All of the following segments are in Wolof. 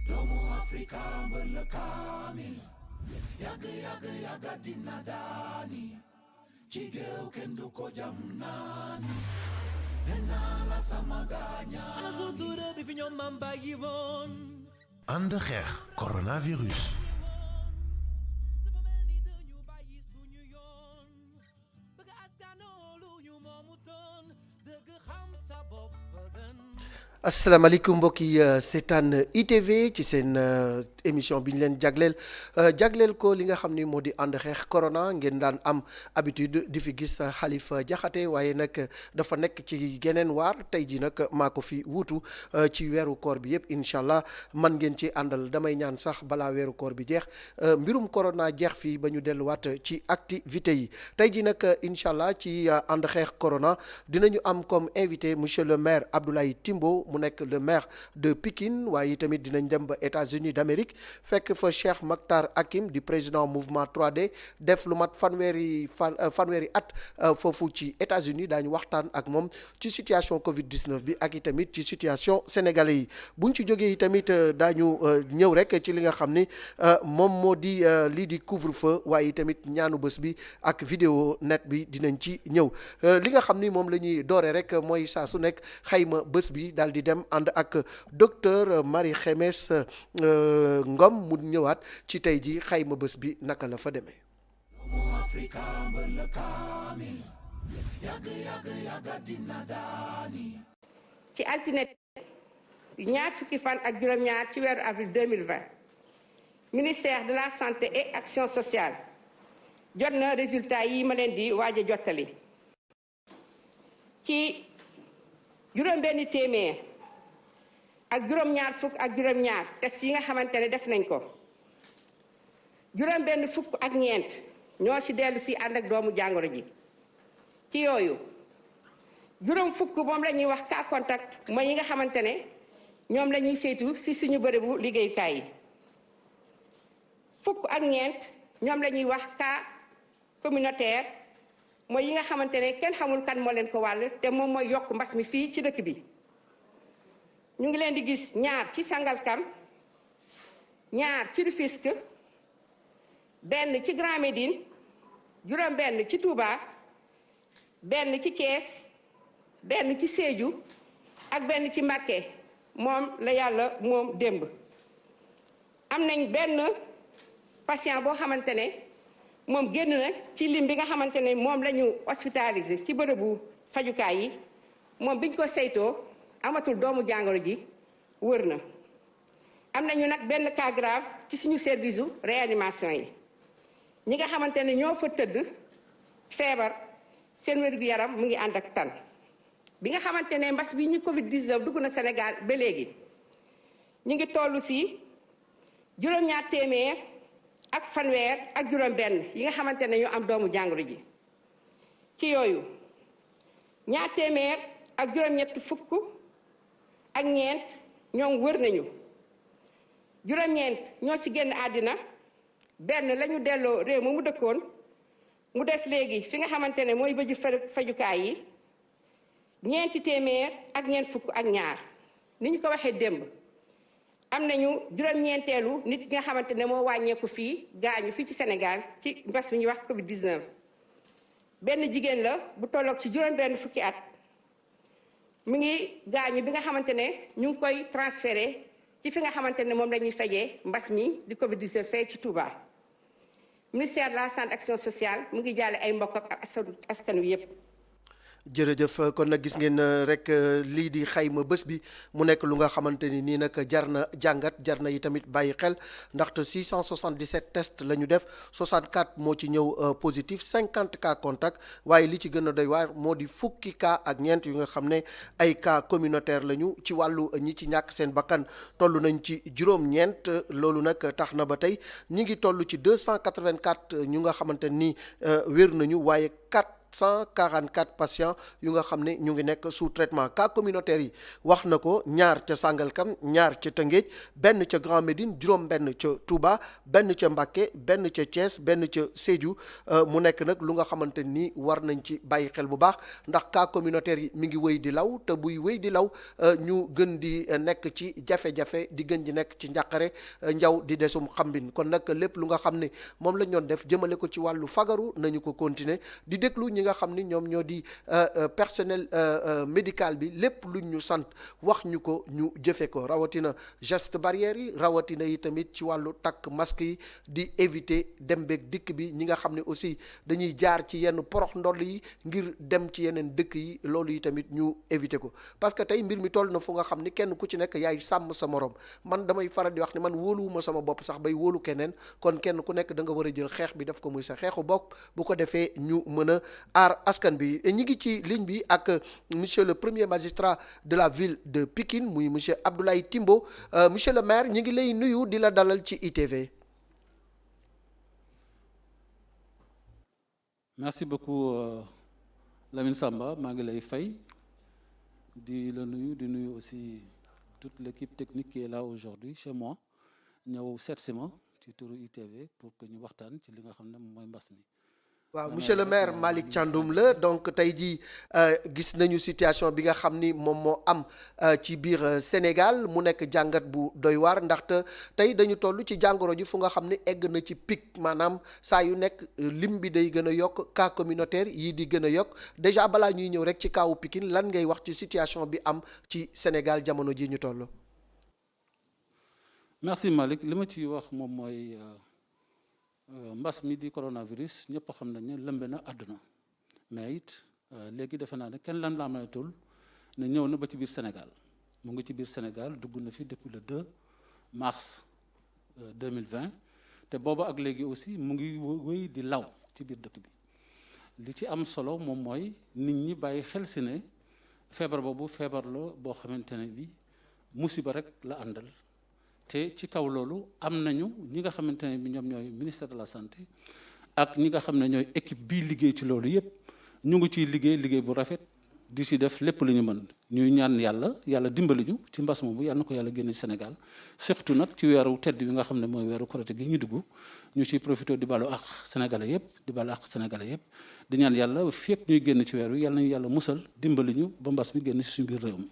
doomu Afrika mbër la kaamil yàgg dina daani ci géew kenn du ko jam naani nena la sama gaaña ana sutura bi fi ñoom maam bàyyi woon ànd xeex coronavirus. dafa mel ni dañu bàyyi suñu yoon bëgg askanoo lu ñu moomu toon dëgg xam sa bopp gën. asalaamaaleykum mbokk yi seetaan ITV ci seen émission bi ñu leen jagleel ko li nga xam ni moo di ànd xeex corona ngeen daan am habitude di fi gis Xalifa Jaxate waaye nag dafa nekk ci geneen waar tey ji nag maa ko fi wuutu ci weeru koor bi yëpp incha allah man ngeen ci àndal damay ñaan sax balaa weeru koor bi jeex mbirum corona jeex fii ba ñu delluwaat ci activité yi tey ji nag incha allah ci ànd xeex corona dinañu am comme invité monsieur le maire Abdoulaye Timbo mu nekk le maire de Pikine waaye tamit dinañ dem ba États-Unis d'Amérique fekk fa Cheikh Maktar Hakim di président mouvement 3D def lu mat fanweeri at foofu ci États-Unis daañu waxtaan ak moom ci situation Covid-19 bi ak i tamit ci situation sénégalais yi buñ ci jógee i tamit daañu ñëw rek ci li nga xam ni moom moo di lii di couvre-feu waaye tamit ñaanu bés bi ak vidéo net bi dinañ ci ñëw li nga xam ni moom la ñuy doore rek mooy saa su nekk xayma bés bi daal di dem ànd ak docteur Marie Khemesse Ngom mu ñëwaat ci tey ji xayma bés bi naka la fa demee. doomu Afrika mbër la kaamil yàgg dina daani ci altine ñaar fukki fan ak juróom-ñaar ci weeru avril 2020 ministère de la santé et action sociale jot na résultat yi ma leen di waaj a jottali ci juróom-benn téeméer ak juróom-ñaar fukk ak juróom-ñaar test yi nga xamante ne def nañ ko juróom-benn fukk ak ñeent ñoo ci dellu si ànd ak doomu jàngoro ji ci yooyu juróom fukk moom la ñuy wax cas contact mooy yi nga xamante ne ñoom la ñuy saytu ci suñu bërëbu liggéeyukaay yi fukk ak ñeent ñoom la ñuy wax cas communautaire mooy yi nga xamante ne kenn xamul kan moo leen ko wàll te moom mooy yokk mbas mi fii ci dëkk bi ñu ngi leen di gis ñaar ci Sangalkam ñaar ci Rufisque benn ci Grand Médine juróom benn ci Touba benn ci Thiès benn ci Sédhiou ak benn ci Mbacké moom la yàlla moom démb am nañ benn patient boo xamante ne moom génn na ci lim bi nga xamante ne moom la ñu hospitalisé ci bërëbu fajukaay yi moom biñ ko saytoo amatul doomu jàngoro ji wër na am nañu nag benn cas grave ci suñu service u réanimation yi ñi nga xamante ne ñoo fa tëdd feebar seen wér-gu-yaram mu ngi ànd ak tan bi nga xamante ne mbas bi ñu Covid-19 dugg na Sénégal ba léegi ñu ngi toll si juróom-ñaar téeméer ak fanweer ak juróom-benn yi nga xamante ne ñoo am doomu jàngoro ji ci yooyu ñaar téeméer ak juróom-ñett fukk ak ñeent ñoom wër nañu juróom-ñeent ñoo ci génn àddina benn lañu delloo réew mu dëkkoon mu des léegi fi nga xamante ne mooy bëju fajukaay yi ñeenti téeméer ak ñeent fukk ak ñaar ni ñu ko waxee démb am nañu juróom-ñeenteelu nit nga xamante ne moo wàññeeku fii gaañu fii ci Sénégal ci mbas mi ñuy wax Covid-19 benn jigéen la bu tolloog ci juróom-benn fukki at mu ngi gaañu bi nga xamante ne ñu ngi koy transféré ci fi nga xamante ne moom la ñuy fajee mbas mi di Covid-19 fee ci Touba ministère de la santé action sociale mu ngi jàlle ay mbokk ak askan wi yépp jërëjëf kon nag gis ngeen rek lii di xayma bés bi mu nekk lu nga xamante ni nii nag jar na jàngat jar na yi tamit bàyyi xel ndaxte 677 tests la ñu def 64 moo ci ñëw positif 50 cas contact waaye li ci gën a doy waar moo di fukki cas ak ñeent yu nga xam ne ay cas communautaire la ñu ci wàllu ñi ci ñàkk seen bakkan toll nañ ci juróom-ñeent loolu nag tax na ba tey ñi ngi toll ci 284 ñu nga xamante ni wér nañu waaye 4 444 patients yu nga xam ne ñu ngi nekk sous traitement. Cas communautaire yi wax na ko, ñaar ca Sangalkam, ñaar ca Tëngéej, benn ca Grand Médine, juróom-benn ca Touba, benn ca Mbacké, benn ca Thiès, benn ca Sédhiou. mu nekk nag lu nga xamante ni war nañ ci bàyyi xel bu baax, ndax cas communautaire yi mi ngi wéy di law, te buy wéy di law ñu gën di nekk ci jafe-jafe, di gën di nekk ci njàqare, njaw di desum xambin. kon nag lépp lu nga xam ne moom lañ doon def jëmale ko ci wàllu fagaru nañu ko continuer di déglu ñi nga xam ni ñoom ñoo di personnel médical bi, lépp luñ ñu sant wax ñu ko ñu jëfe ko, rawatina geste barrière yi, rawatina yi tamit ci wàllu takk masque yi, di éviter dem beeg dikk bi. ñi nga xam ne aussi dañuy jaar ci yenn porox ndoll yi ngir dem ci yeneen dëkk yi, loolu yi tamit ñu éviter ko, parce que tey mbir mi toll na fu nga xam ni kenn ku ci nekk yaay sàmm sa morom. man damay faral di wax ni man wóoluwuma sama bopp sax bay wóolu keneen, kon kenn ku nekk da nga war a jël xeex bi def ko muy sa xeexu bopp, bu ko defee ñu mën a aar askan bi. ñi ngi ci ligne bi ak monsieur le premier magistrat de la ville de Pikine, muy monsieur Abdoulaye Timbo. monsieur le maire, ñi ngi lay nuyu di la dalal ci ITV. merci beaucoup Lamine Samba, maa ngi lay fay di la nuyu, di nuyu aussi toute l'équipe technique qui est là aujourd'hui chez moi, ñëw seet si ma ci turu ITV pour que ñu waxtaan ci li nga xam ne mooy mbas mi. waaw monsieur le maire Malick Thiandoum la, donc tey jii gis nañu situation bi nga xam ni moom moo am ci biir Sénégal, mu nekk jàngat bu doy waar, ndaxte tey dañu toll ci jàngoro ji fu nga xam ni egg na ci pic, maanaam saa yu nekk lim bi day gën a yokk, cas communautaire yii di gën a yokk. déjà balaa ñuy ñëw rek ci kaawu Pikine, lan ngay wax ci situation bi am ci Sénégal jamono ji ñu toll. merci Malick, li ma ci wax moom mooy mbas mi di coronavirus ñëpp xam nañ ne lëmbe na àdduna, mais it léegi defe naa ne kenn lan laa mayatul ne ñëw na ba ci biir Sénégal. mu ngi ci biir Sénégal, dugg na fi depuis le 2 mars 2020, te booba ak léegi aussi mu ngi wéy di law ci biir dëkk bi. li ci am solo moom mooy nit ñi bàyyi xel si ne feebar boobu feebar la boo xamante ne bi musiba rek la àndal. te ci kaw loolu am nañu ñi nga xamante ne bi ñoom ñooy ministère de la santé ak ñi nga xam ne ñooy équipe bii liggéey ci loolu yépp ñu ngi ciy liggéey bu rafet, di ci def lépp lu ñu mën. ñuy ñaan yàlla dimbali ñu ci mbas moomu, yàlla na ko yàlla génne Sénégal, surtout nag ci weeru tedd bi nga xam ne mooy weeru Korité gi ñu dugg. ñu ciy profité di balu ak sénégalais yépp, di ñaan yàlla fépp ñuy génn ci weer wi yàlla nañu yàlla musal, dimbali ñu ba mbas mi génn ci suñu biir réew mi.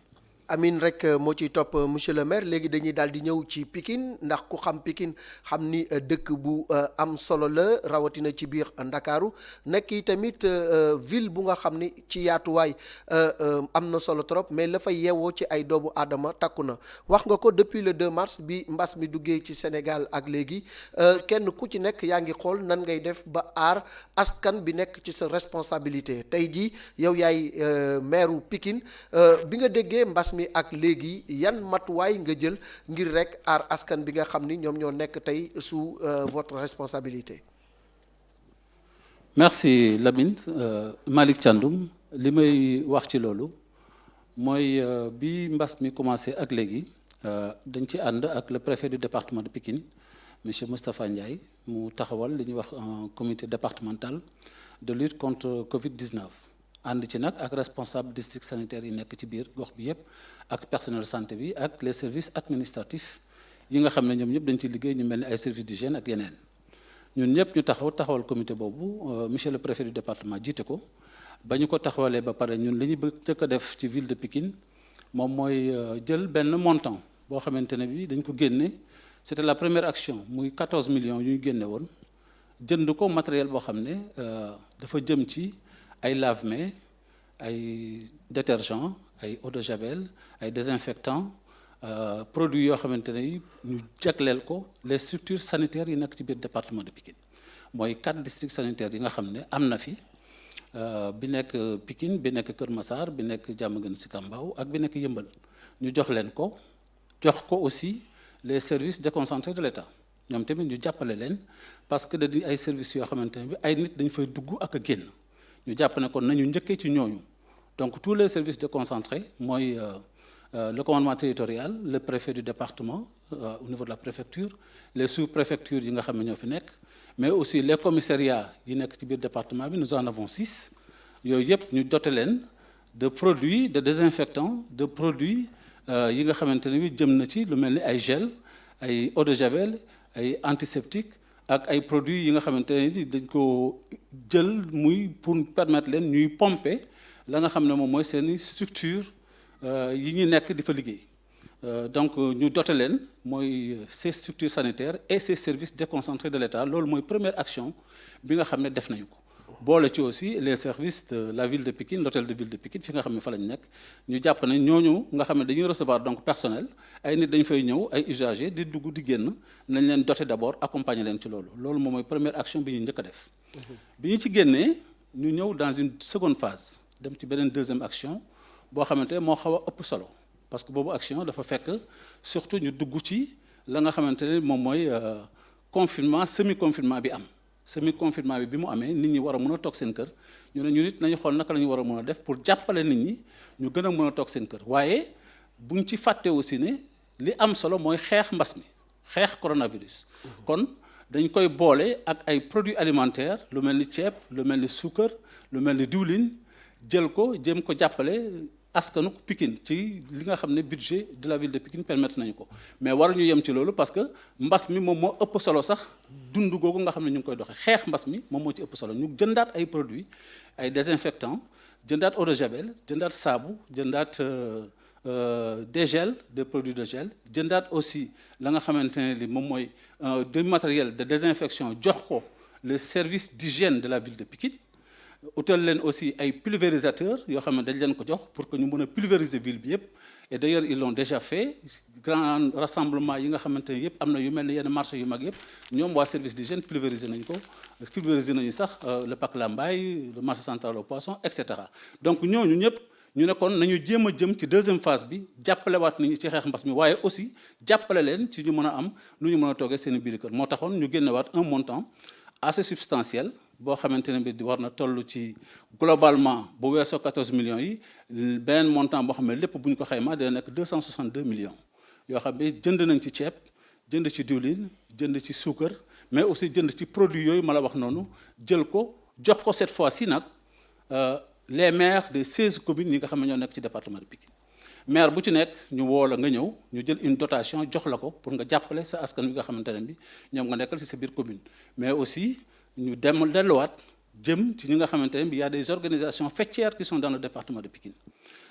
amin rek moo ciy topp monsieur le maire. léegi dañuy daal di ñëw ci Pikine, ndax ku xam Pikine xam ni dëkk bu am solo la, rawatina ci biir Ndakaaru, nekk yi tamit ville bu nga xam ni ci yaatuwaay am na solo trop, mais la fa yeewoo ci ay doomu aadama takku na. wax nga ko depuis le 2 mars bi mbas mi duggee ci Sénégal ak léegi, kenn ku ci nekk yaa ngi xool nan ngay def ba aar askan bi nekk ci sa responsabilité. tey jii yow yaay maire Pikine, bi nga déggee mbas mi ak léegi yan matuwaay nga jël ngir rek aar askan bi nga xam ni ñoom ñoo nekk tey sous votre responsabilité. merci Lamine. Malick Thiandoum, li may wax ci loolu mooy bi mbas mi commencé ak léegi dañ ci ànd ak le préfet du département de Pikine monsieur Moustapha Ndiaye, mu taxawal li ñuy wax un comité départemental de lutte contre Covid-19. ànd ci nag ak responsable district sanitaire yi nekk ci biir gox bi yépp, ak personnel santé bi, ak les services administratifs yi nga xam ne ñoom ñëpp dañ ci liggéey, ñu mel ni ay services d'hygiène ak yeneen. ñun ñëpp ñu taxawal comité boobu, monsieur le préfet du département jiite ko. ba ñu ko taxawalee ba pare ñun li ñu bëgg njëkk a def ci ville de Pikine moom mooy jël benn montant boo xamante ne bi dañ ko génne. c'était la première action, muy 14 millions yu ñu génne woon, jënd ko matériel boo xam ne dafa jëm ci ay lave-mains, ay détergents, ay eau de javel, ay désinfectants, produits yoo xamante ne ñu jagleel ko les structures sanitaires yi nekk ci biir département de Pikine. mooy 4 districts sanitaires yi nga xam ne am na fi, bi nekk Pikine, bi nekk Kër Massar, bi nekk Diamaguène Sicap Mbao ak bi nekk Yeumbeul. ñu jox leen ko, jox ko aussi les services déconcentrés de l'État, ñoom tamit ñu jàppale leen, parce que da di ay services yoo xamante ne bi ay nit dañ fay dugg ak a génn. ñu jàpp ne kon nañu njëkkee ci ñooñu. donc tous les services déconcentrés mooy le commandement territorial, le préfet du département au niveau de la préfecture, les sous-préfectures yi nga xam ne ñoo fi nekk, mais aussi les commissariats yi nekk ci biir département bi, nous en avons 6. yooyu yëpp ñu dote leen de produits de désinfectants, de produits yi nga xamante ne bi jëm na ci lu mel ni ay gel ay eau de javel ay antiseptique ak ay produits yi nga xamante ne ni dañ ko jël muy pour permettre leen ñuy pomper la nga xam ne moom mooy seeni structure yi ñu nekk di fa liggéey donc ñu dote leen mooy ces structures sanitaires et ces services déconcentrés de l'État loolu mooy première action bi nga xam ne def nañu ko boole ci aussi les services de la ville de Pikine l'hôtel de ville de Pikine fi nga xam ne fa lañ nekk ñu jàpp ne ñooñu nga xam ne dañuy recevoir donc personnel ay nit dañu fay ñëw ay usagers di dugg di génn nañ leen doter d'abord accompagner leen ci loolu moom mooy première action bi ñu njëkk a def bi ñu ci génnee ñu ñëw dans une seconde phase dem ci beneen deuxième action boo xamante ne moo xaw a ëpp solo parce que boobu action dafa fekk surtout ñu dugg ci la nga xamante ne moom mooy confinement semi confinement bi am semi confinement bi mu amee nit ñi war a mën a toog seen kër ñu ne ñu nit nañu xool naka la ñu war a mën a def pour jàppale nit ñi ñu gën a mën a toog seen kër waaye buñ ci fàtte aussi ne li am solo mooy xeex mbas mi xeex coronavirus kon dañ koy boole ak ay produits alimentaires lu mel ni ceeb lu mel ni suukar lu mel ni diwlin jël ko jéem ko jàppale askanu Pikine ci li nga xam ne budget de la ville de Pikine permettre nañu ko mais waruñu yem ci loolu parce que mbas mi moom moo ëpp solo sax dund googu nga xam ne ñu ngi koy doxee xeex mbas mi moom moo ci ëpp solo ñu jëndaat ay produits ay désinfectants jëndaat eau de javel jëndaat saabu jëndaat des gels des produits de gel jëndaat aussi la nga xamante ne li moom mooy du matériel de désinfection jox ko le service d'hygiène de la ville de Pikine utal leen aussi ay pulvérisateurs yoo xam ne dañ leen ko jox pour que ñu mën a pulvériser ville bi yëpp et d'ailleurs ils l'ont déjà fait grand rassemblement yi nga xamante ne yëpp am na yu mel ne yenn marché yu mag yëpp ñoom waa service d'hygiène pulvériser nañ ko pulvériser nañu sax le Pack Lambaye le marché central au poisson et cetera donc ñooñu ñëpp ñu ne kon nañu jéem a jëm ci deuxième phase bi jàppalewaat nit ñi ci xeex mbas mi waaye aussi jàppale leen ci ñu mën a am nu ñu mën a toogee seen biir kër moo taxoon ñu génnewaat un montant assez substantiel boo xamante ne bi war na toll ci globalement bu weesoo 14 millions yi beneen montant boo xam ne lépp bu ñu ko xaymaa dina nekk 262 millions yoo xam ne jënd nañ ci ceeb jënd ci diwlin jënd ci suukar mais aussi jënd ci produits yooyu ma la wax noonu jël ko jox ko cette fois-ci nag les maires des 16 communes yi nga xam ne ñoo nekk ci département de Pikine maire bu ci nekk ñu woo la nga ñëw ñu jël une dotation jox la ko pour nga jàppale sa askan wi nga xamante ne bi ñoom nga nekkal ci sa biir commune mais aussi ñu delluwaat jëm ci ñi nga xamante ne bi y a des organisations faîtières qui sont dans le département de Pikine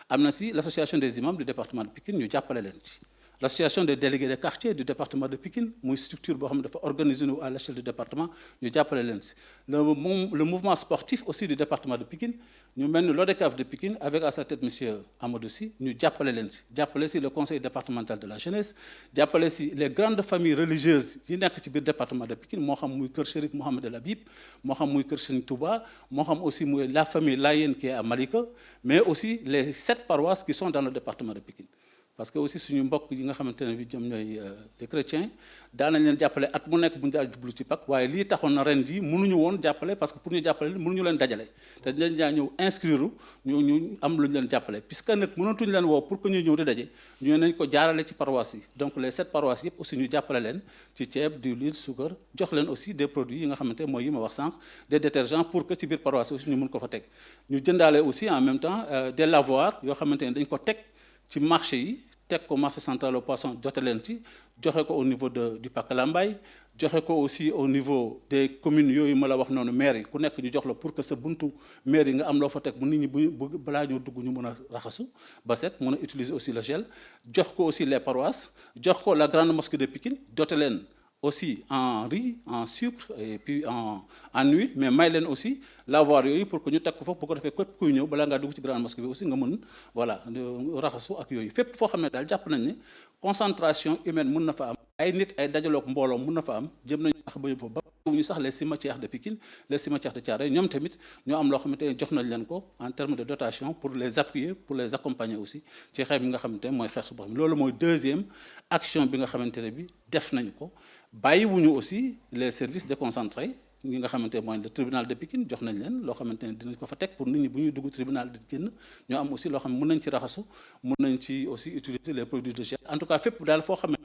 am na si l'association des imams du département de Pikine ñu jàppale leen ci l'association des délégués de quartier du département de Pikine muy structure boo xam ne dafa organiser à l'échelle du département ñu jàppale leen si le mouvement sportif aussi du département de Pikine ñu mel ni l'ODCAV de Pikine avec à sa tête monsieur Amadou Sy ñu jàppale leen si jàppale si le conseil départemental de la jeunesse jàppale si les grandes familles religieuses yi nekk ci biir département de Pikine moo xam muy kër Chérif Mohamed El Habib moo xam muy kër Serigne Touba moo xam aussi muy la famille Layène qui est à Malika mais aussi les 7 paroisses qui sont dans le département de Pikine parce que aussi suñu mbokk yi nga xamante ne bi ñoom ñooy les chrétiens daanañ leen jàppale at mu nekk bu ñu daal jublu ci Pâques waaye lii taxoon na ren ji mënuñu woon jàppale parce que pour ñu jàppale mënuñu leen dajale te dañ daa ñëw inscrire ñu am lu ñu leen jàppale puisque nag mënatuñu leen woo pour que ñu ñëw di daje ñu nañ ko jaarale ci paroisses yi donc les 7 paroisses yëpp aussi ñu jàppale leen ci ceeb diwlin suukar jox leen aussi des produits yi nga xamante mooy yi ma wax sànq des détergents pour que ci biir paroisse aussi ñu mën ko fa teg ñu jëndaale aussi en même temps des lavoirs yoo xamante ne dañ ko teg ci marché yi teg ko marché central au poisson jote leen ci joxe ko au niveau du Pack Lambaye joxe ko aussi au niveau des communes yooyu ma la wax noonu maire yi ku nekk ñu jox la pour que sa buntu maire yi nga am loo fa teg bu nit ñi bu balaa ñoo dugg ñu mën a raxasu ba set mën a utiliser aussi le gel jox ko aussi les paroisses jox ko la grande mosquée de Pikine jote leen aussi en riz en sucre et puis en huile mais may leen aussi lavoir yooyu pour que ñu teg ko fa bu ko defee képp kuy ñëw balaa ngaa dugg ci grande mosquée bi aussi nga mën voilà raxasu ak yooyu fépp foo xam ne daal jàpp nañ ne concentration humaine mën na fa am ay nit ay dajaloog mbooloo mën na fa am jëm nañu wax ba yóbbu ba ñu sax les cimetières de Pikine les cimetières de Thiaroye ñoom tamit ñoo am loo xamante ne jox nañ leen ko en termes de dotation pour les appuyer pour les accompagner aussi ci xeex bi nga xamante ne mooy xeex su bopp mi loolu mooy deuxième action bi nga xamante ne bi def nañu ko bàyyiwuñu aussi les services déconcentrés ñi nga xamante ne mooy le tribunal de Pikine jox nañ leen loo xamante ne dinañ ko fa teg pour nit ñi bu ñuy dugg tribunal di génn ñoo am aussi loo xam ne mën nañ ci raxasu mën nañ ci aussi utiliser les produits de gel en tout cas fépp daal foo xam ne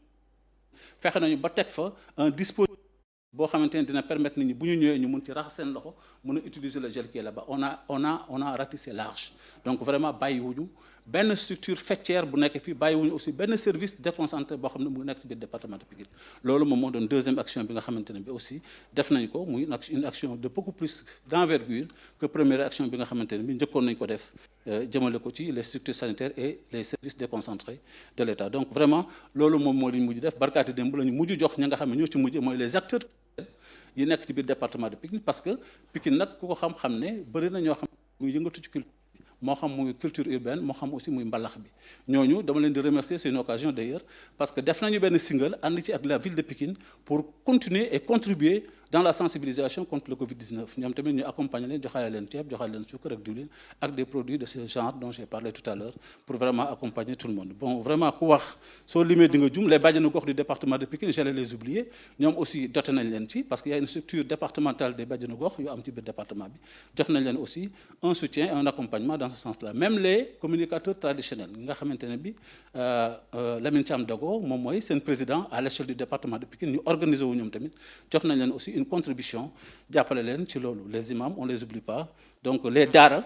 fexe nañu ba teg fa un dispositif boo xamante ne dina permettre nit ñi bu ñu ñëwee ñu mun ci raxas seen loxo mun a utiliser le gel qui est là-bas on a ratissé large donc vraiment bàyyiwuñu benn structure faîtière bu nekk fii bàyyiwuñu aussi benn service déconcentré boo xam ne mu nekk ci biir département de Pikine loolu moom moo doon deuxième action bi nga xamante ne bi aussi def nañ ko muy une action de beaucoup plus d'envergure que première action bi nga xamante ne bi njëkkoon nañ ko def jëmale ko ci les structures sanitaires et les services déconcentrés de l'État donc vraiment loolu moom moo li ñu mujj def barkaati démb la ñu mujj jox ña nga xam ne ñoo ci mujj mooy les acteurs yi nekk ci biir département de Pikine parce que Pikine nag ku ko xam-xam ne bëri na ñoo xam muy yëngatu ci culture moo xam muy culture urbaine moo xam aussi muy mbalax bi ñooñu dama leen di remercier c'est une occasion d'ailleurs parce que def nañu benn single ànd ci ak la ville de Pikine pour continuer et contribuer dans la sensibilisation contre le Covid-19 ñoom tamit ñu accompagner leen joxaale leen ceeb joxaale leen suukar ak diwlin ak des produits de ce genre dont j'ai parlé tout à l'heure pour vraiment accompagner tout le monde bon vraiment ku wax soo limee di nga jum les bàjjenu gox du département de Pikine j'allais les oublier ñoom aussi doté nañ leen ci parce qu'il y a une structure départementale des bàjjenu gox yu am ci biir département bi jox nañ leen aussi un soutien et un accompagnement dans ce sens-là même les communicateurs traditionnels nga xamante ne bi Lamine Thiam Dago moom mooy seen président à l'échelle du département de Pikine ñu organiser wu ñoom tamit jox nañ leen aussi une contribution jàppale leen ci loolu les imams on les oublie pas donc les daara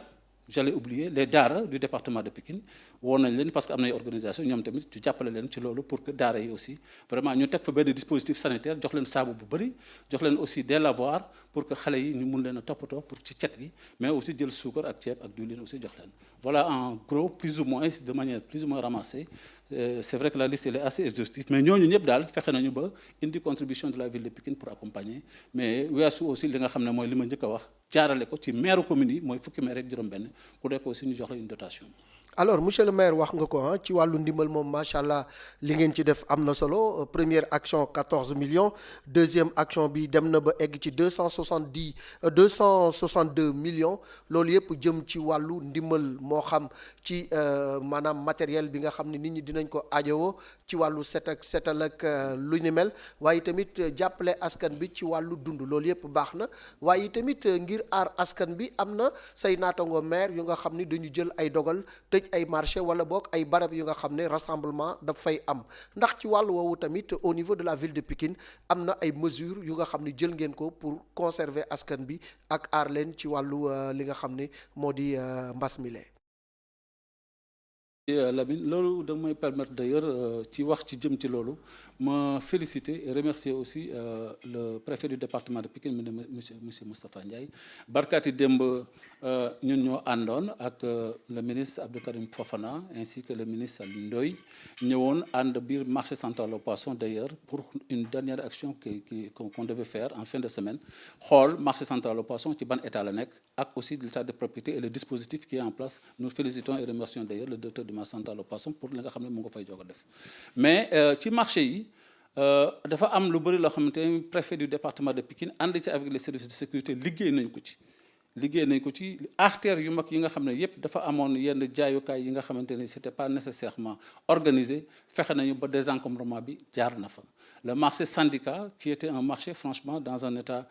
j'allais oublier les daara du département de Pikine woon nañ leen parce que am na ay organisation ñoom tamit ñu jàppale leen ci loolu pour que daara yi aussi vraiment ñu teg fa benn dispositif sanitaire jox leen saabu bu bëri jox leen aussi des lavoirs pour que xale yi ñu mun leen a toppatoo pour ci cet gi mais aussi jël suukar ak ceeb ak diwlin aussi jox leen voilà en gros plus ou moins de manière plus ou moins ramassée c'est vrai que la liste elle est assez exhaustive mais ñooñu ñëpp daal fexe nañu ba indi contribution de la ville de Pikine pour accompagner mais weesu aussi li nga xam ne mooy li ma njëkk a wax jaarale ko ci maire commune yi mooy fukki maire rek juróom-benn ku nekk aussi ñu jox la une dotation. alors monsieur le maire wax nga ko ci wàllu ndimbal moom macha allah li ngeen ci def am na solo première action 14 millions deuxième action bi dem na ba egg ci 262 millions loolu yëpp jëm ci wàllu ndimbal moo xam ci maanaam matériel bi nga xam ne nit ñi dinañ ko ajowoo ci wàllu setal ak lu ni mel waaye tamit jàppale askan bi ci wàllu dund loolu yëpp baax na waaye tamit ngir aar askan bi am na say naatango maire yu nga xam ni dañu jël ay dogal ay marché wala boog ay barab yu nga xam ne rassemblement daf fay am ndax ci wàllu woowu tamit au niveau de la ville de Pikine am na ay mesures yu nga xam ne jël ngeen ko pour conserver askan bi ak aar leen ci wàllu li nga xam ne moo di mbas mi lee Lamine loolu da may permettre d'ailleurs ci wax ci jëm ci loolu ma féliciter et remercier aussi le préfet du département de Pikine monsieur Moustapha Ndiaye barkaati démb ñun ñoo àndoon ak le ministre Abdou Karim Fofana ainsi que le ministre Alioune Ndoye ñëwoon ànd biir marché central au poisson d'ailleurs pour une dernière action qu'on devait faire en fin de semaine xool marché central au poisson ci ban état la nekk ak aussi l'état de propriété et le dispositif qui est en place nous félicitons et remercions d'ailleurs le directeur du marché central au poisson pour li nga xam ne mu nga fay joog a def mais ci marché yi dafa am lu bëri loo xamante ne préfet du département de Pikine ànd ci avec les services de sécurité liggéey nañ ko ci artères yu mag yi nga xam ne yépp dafa amoon yenn jaayukaay yi nga xamante ne c'était pas nécessairement organisé fexe nañu ba désencombrement bi jaar na fa le marché syndicat qui était un marché franchement dans un état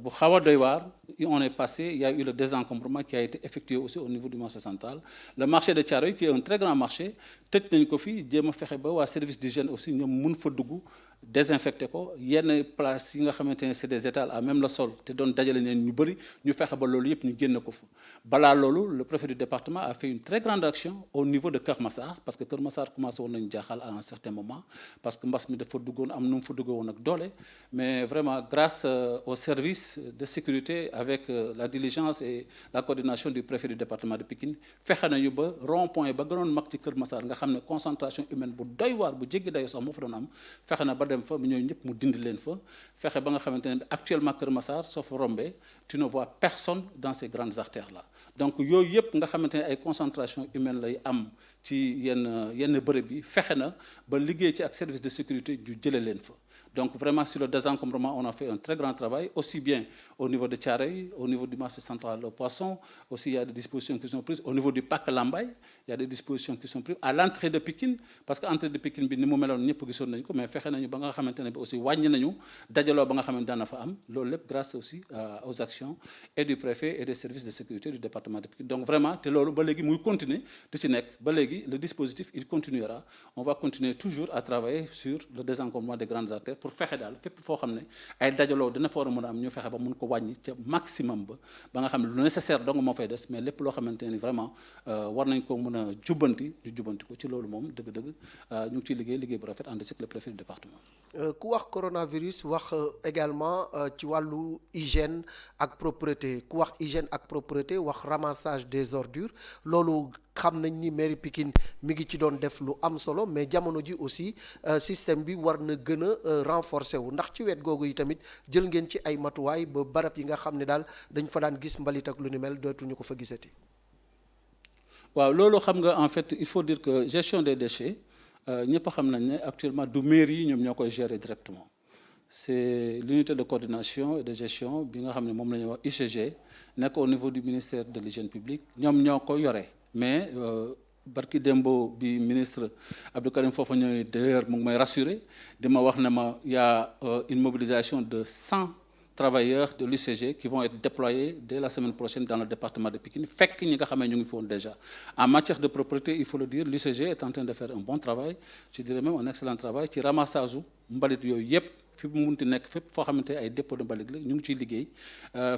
bu xaw a doy waar on est passé il y a eu le désencombrement qui a été effectué aussi au niveau du marché central le marché de Thiaroye qui est un très grand marché tëj nañ ko fi jéem a fexe ba waa service d'hygiène aussi ñoom mun fa dugg désinfecté ko yenn place yi nga xamante ne c'est des étals à même le sol te doon dajale neen ñu bëri ñu fexe ba loolu yëpp ñu génn ko fa balaa loolu le préfet du département a fait une très grande action au niveau de Kër Massar parce que Kër Massar commencé woon nañu jaaxal à un certain moment parce que mbas mi dafa duggoon am nu mu fa duggoo woon ak doole mais vraiment grâce au service de sécurité avec la diligence et la coordination du préfet du département de Pikine fexe nañu ba rond-point ba gënoon mag ci Kër Massar nga xam ne concentration humaine bu doy waar bu jéggi dayo sax moo fa doon am fexe na ba dem fa ñooñu ñëpp mu dindi leen fa fexe ba nga xamante ne actuellement Kër Massar soo fa rombee tu ne vois personne dans ces grandes artères là donc yooyu yëpp nga xamante ne ay concentration humaine lay am ci yenn bërëb yi fexe na ba liggéey ci ak service de sécurité ju jële leen fa donc vraiment sur le désencombrement on a fait un très grand travail aussi bien au niveau de Thiaroye au niveau du marché central au poisson aussi il y a des dispositions qui sont prises au niveau du Pàcc Lambaye il y a des dispositions qui sont prises à l'entrée de Pikine parce que entrée de Pikine bi ni mu meloon ñëpp gisoon nañu ko mais fexe nañu ba nga xamante ne bi aussi wàññi nañu dajaloo ba nga xamante daana fa am loolu lépp grâce aussi aux actions et du préfet et des services de sécurité du département de Pikine donc vraiment te loolu ba léegi muy continuer di ci nekk ba léegi le dispositif il continuera on va continuer toujours à travailler sur le désencombrement des grandes artères acteurs pour fexe daal fépp foo xam ne ay dajaloo dina fa war a mën a am ñu fexe ba mun ko wàññi ca maximum ba nga xam ne lu nécessaire donc moo fay des mais lépp loo xamante ni vraiment war nañ ko mën a jubbanti ñu jubbanti ko ci loolu moom dëgg-dëgg ñu ngi ciy liggéey bu rafet ànd ci le préfet du département. ku wax coronavirus wax également ci wàllu hygiène ak propreté ku wax hygiène ak propreté wax ramassage des ordures loolu xam nañ ni mairie Pikine mi ngi ci doon def lu am solo mais jamono ji aussi système bi war na gën a renforcer wu ndax ci wet googu yi tamit jël ngeen ci ay matuwaay ba barab yi nga xam ne daal dañ fa daan gis mbalit ak lu ni mel dootuñu ko fa gisati. waaw loolu xam nga en fait il faut dire que gestion des déchets ñëpp xam nañ ne actuellement du mairie yi ñoom ñoo koy gérer directement c'est l'unité de coordination et de gestion bi nga xam ne moom la ñuy wax UCG nekk au niveau du ministère de l'hygiène publique ñoom ñoo ko yore mais barki démbo bi ministre Abdou Karim Fofana ñëwee d'ailleurs mu ngi may rassurer di ma wax ne ma y a une mobilisation de 100 travailleurs de l'UCG qui vont être déployés dès la semaine prochaine dans le département de Pikine fekk ñi nga xam ne ñu ngi fi woon déjà en matière de propreté il faut le dire l'UCG est en train de faire un bon travail je dirais même un excellent travail ci ramassage u mbalit yooyu yëpp fi mu munti nekk fépp foo xamante ay dépôt de mbalit la ñu ngi ciy liggéey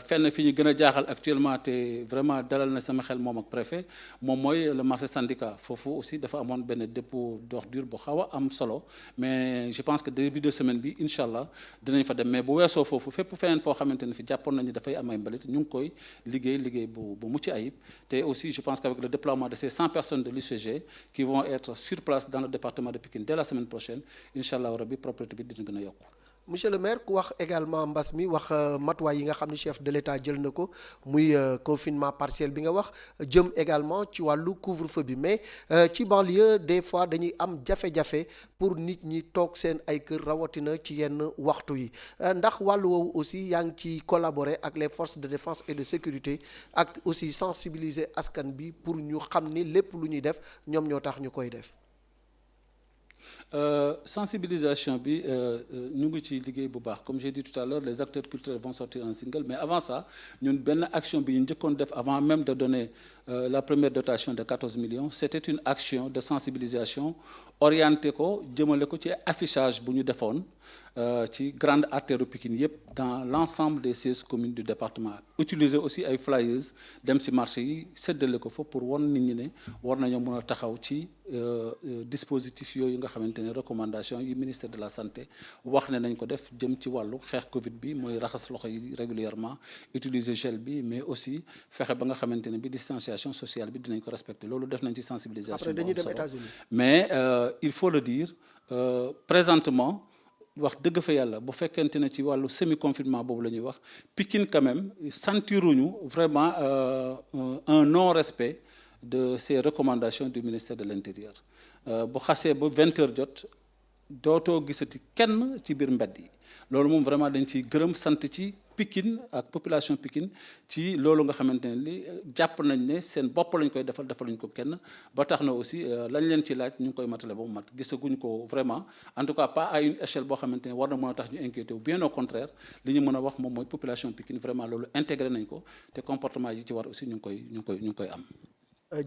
fenn fi ñu gën a jaaxal actuellement te vraiment dalal na sama xel moom ak préfet moom mooy le marché syndicat foofu aussi dafa amoon benn dépôt d'ordure bu xaw a am solo mais je pense que début de semaine bi incha allah dinañ fa dem mais bu weesoo foofu fépp feneen foo xamante ne fi jàppoon nañu dafay am ay mbalit ñu ngi koy liggéey bu mucc ayib te aussi je pense qu'avec le déploiement de ces 100 personnes de l'UCG qui vont être sur place dans le département de Pikine dès la semaine prochaine incha allah rabbi propreté bi dina gën a yokku. monsieur le maire ku wax également mbas mi wax matuwaay yi nga xam ni chef de l'État jël na ko muy confinement partiel bi nga wax jëm également ci wàllu couvre-feu bi mais ci banlieue des fois dañuy am jafe-jafe pour nit ñi toog seen ay kër rawatina ci yenn waxtu yi ndax wàllu woowu aussi yaa ngi ci collaborer ak les forces de défense et de sécurité ak aussi sensibiliser askan bi pour ñu xam ni lépp lu ñuy def ñoom ñoo tax ñu koy def. Sensibilisation bi ñu ngi ci liggéey bu baax comme j'ai dit tout à l'heure les acteurs culturels vont sortir un single mais avant ça ñun benn action bi ñu njëkkoon def avant même de donner la première dotation de 14 millions c'était une action de sensibilisation orientée ko jëmale ko ci affichage bu ñu defoon ci grande artère Pikine yëpp dans l'ensemble des 16 communes du département utiliser aussi ay flyers dem ci marché yi séddale ko fa pour won nit ñi ne war nañoo mën a taxaw ci dispositif yooyu nga xamante ne recommandation yi ministère de la santé wax ne nañ ko def jëm ci wàllu xeex Covid bi mooy raxas loxo yi régulièrement utiliser gel bi mais aussi fexe ba nga xamante ne bi distanciation sociale bi dinañ ko respecter loolu def nañ ci sensibilisation. après dañuy dem États-Unis mais il faut le dire présentement. wax dëgg fa yàlla bu fekkente ne ci wàllu semi confinement boobu la ñuy wax Pikine quand même sentiruñu vraiment un non respect de ces recommandations du ministère de l'Intérieur bu xasee ba 20 heures jot dootoo gisati kenn ci biir mbedd yi loolu moom vraiment dañ ciy gërëm sant ci Pikine ak population Pikine ci loolu nga xamante ne li jàpp nañ ne seen bopp lañ koy defaluñ ko kenn ba tax na aussi lañ leen ci laaj ñu ngi koy matale ba mu mat gisaguñ ko vraiment en tout cas pas à une échelle boo xamante ne war na mën a tax ñu inquiété wu bien au contraire li ñu mën a wax moom mooy population Pikine vraiment loolu intégré nañ ko te comportement yi ci war aussi ñu ngi koy am.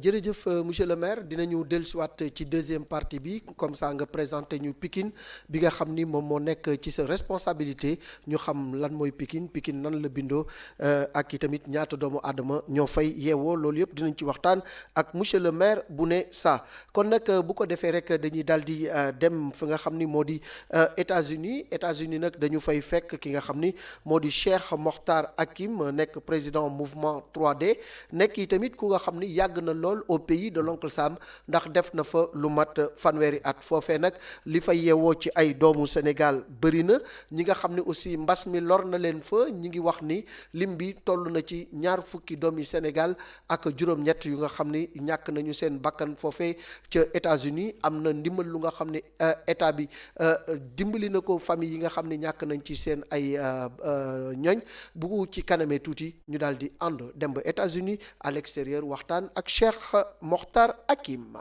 jërëjëf monsieur le maire dinañu dellusiwaat ci deuxième partie bi comme ça nga présenté ñu Pikine bi nga xam ni moom moo nekk ci sa responsabilité ñu xam lan mooy Pikine nan la bindoo ak i tamit ñaata doomu aadama ñoo fay yeewoo loolu yëpp dinañ ci waxtaan ak monsieur le maire Bouna Sarr kon nag bu ko defee rek dañuy daal di dem fi nga xam ni moo di États-Unis nag dañu fay fekk ki nga xam ni moo di Cheikh Mokhtar Hakim nekk président mouvement 3D nekk i tamit ku nga xam ni yàgg na lool au pays de l'oncle Sam ndax def na fa lu mat fanweeri at foofee nag li fa yeewoo ci ay doomu Sénégal bëri na ñi nga xam ne aussi mbas mi lor na leen fa ñi ngi wax ni lim bi toll na ci 20 fukki doomi Sénégal ak juróom-ñett yu nga xam ni ñàkk nañu seen bakkan foofee ca États-Unis am na ndimbal lu nga xam ne état bi dimbali na ko famille yi nga xam ne ñàkk nañ ci seen ay ñoñ bu ci kanamee tuuti ñu daal di ànd dem ba États-Unis à l'extérieur waxtaan ak Cheikh Mokhtar Hakim.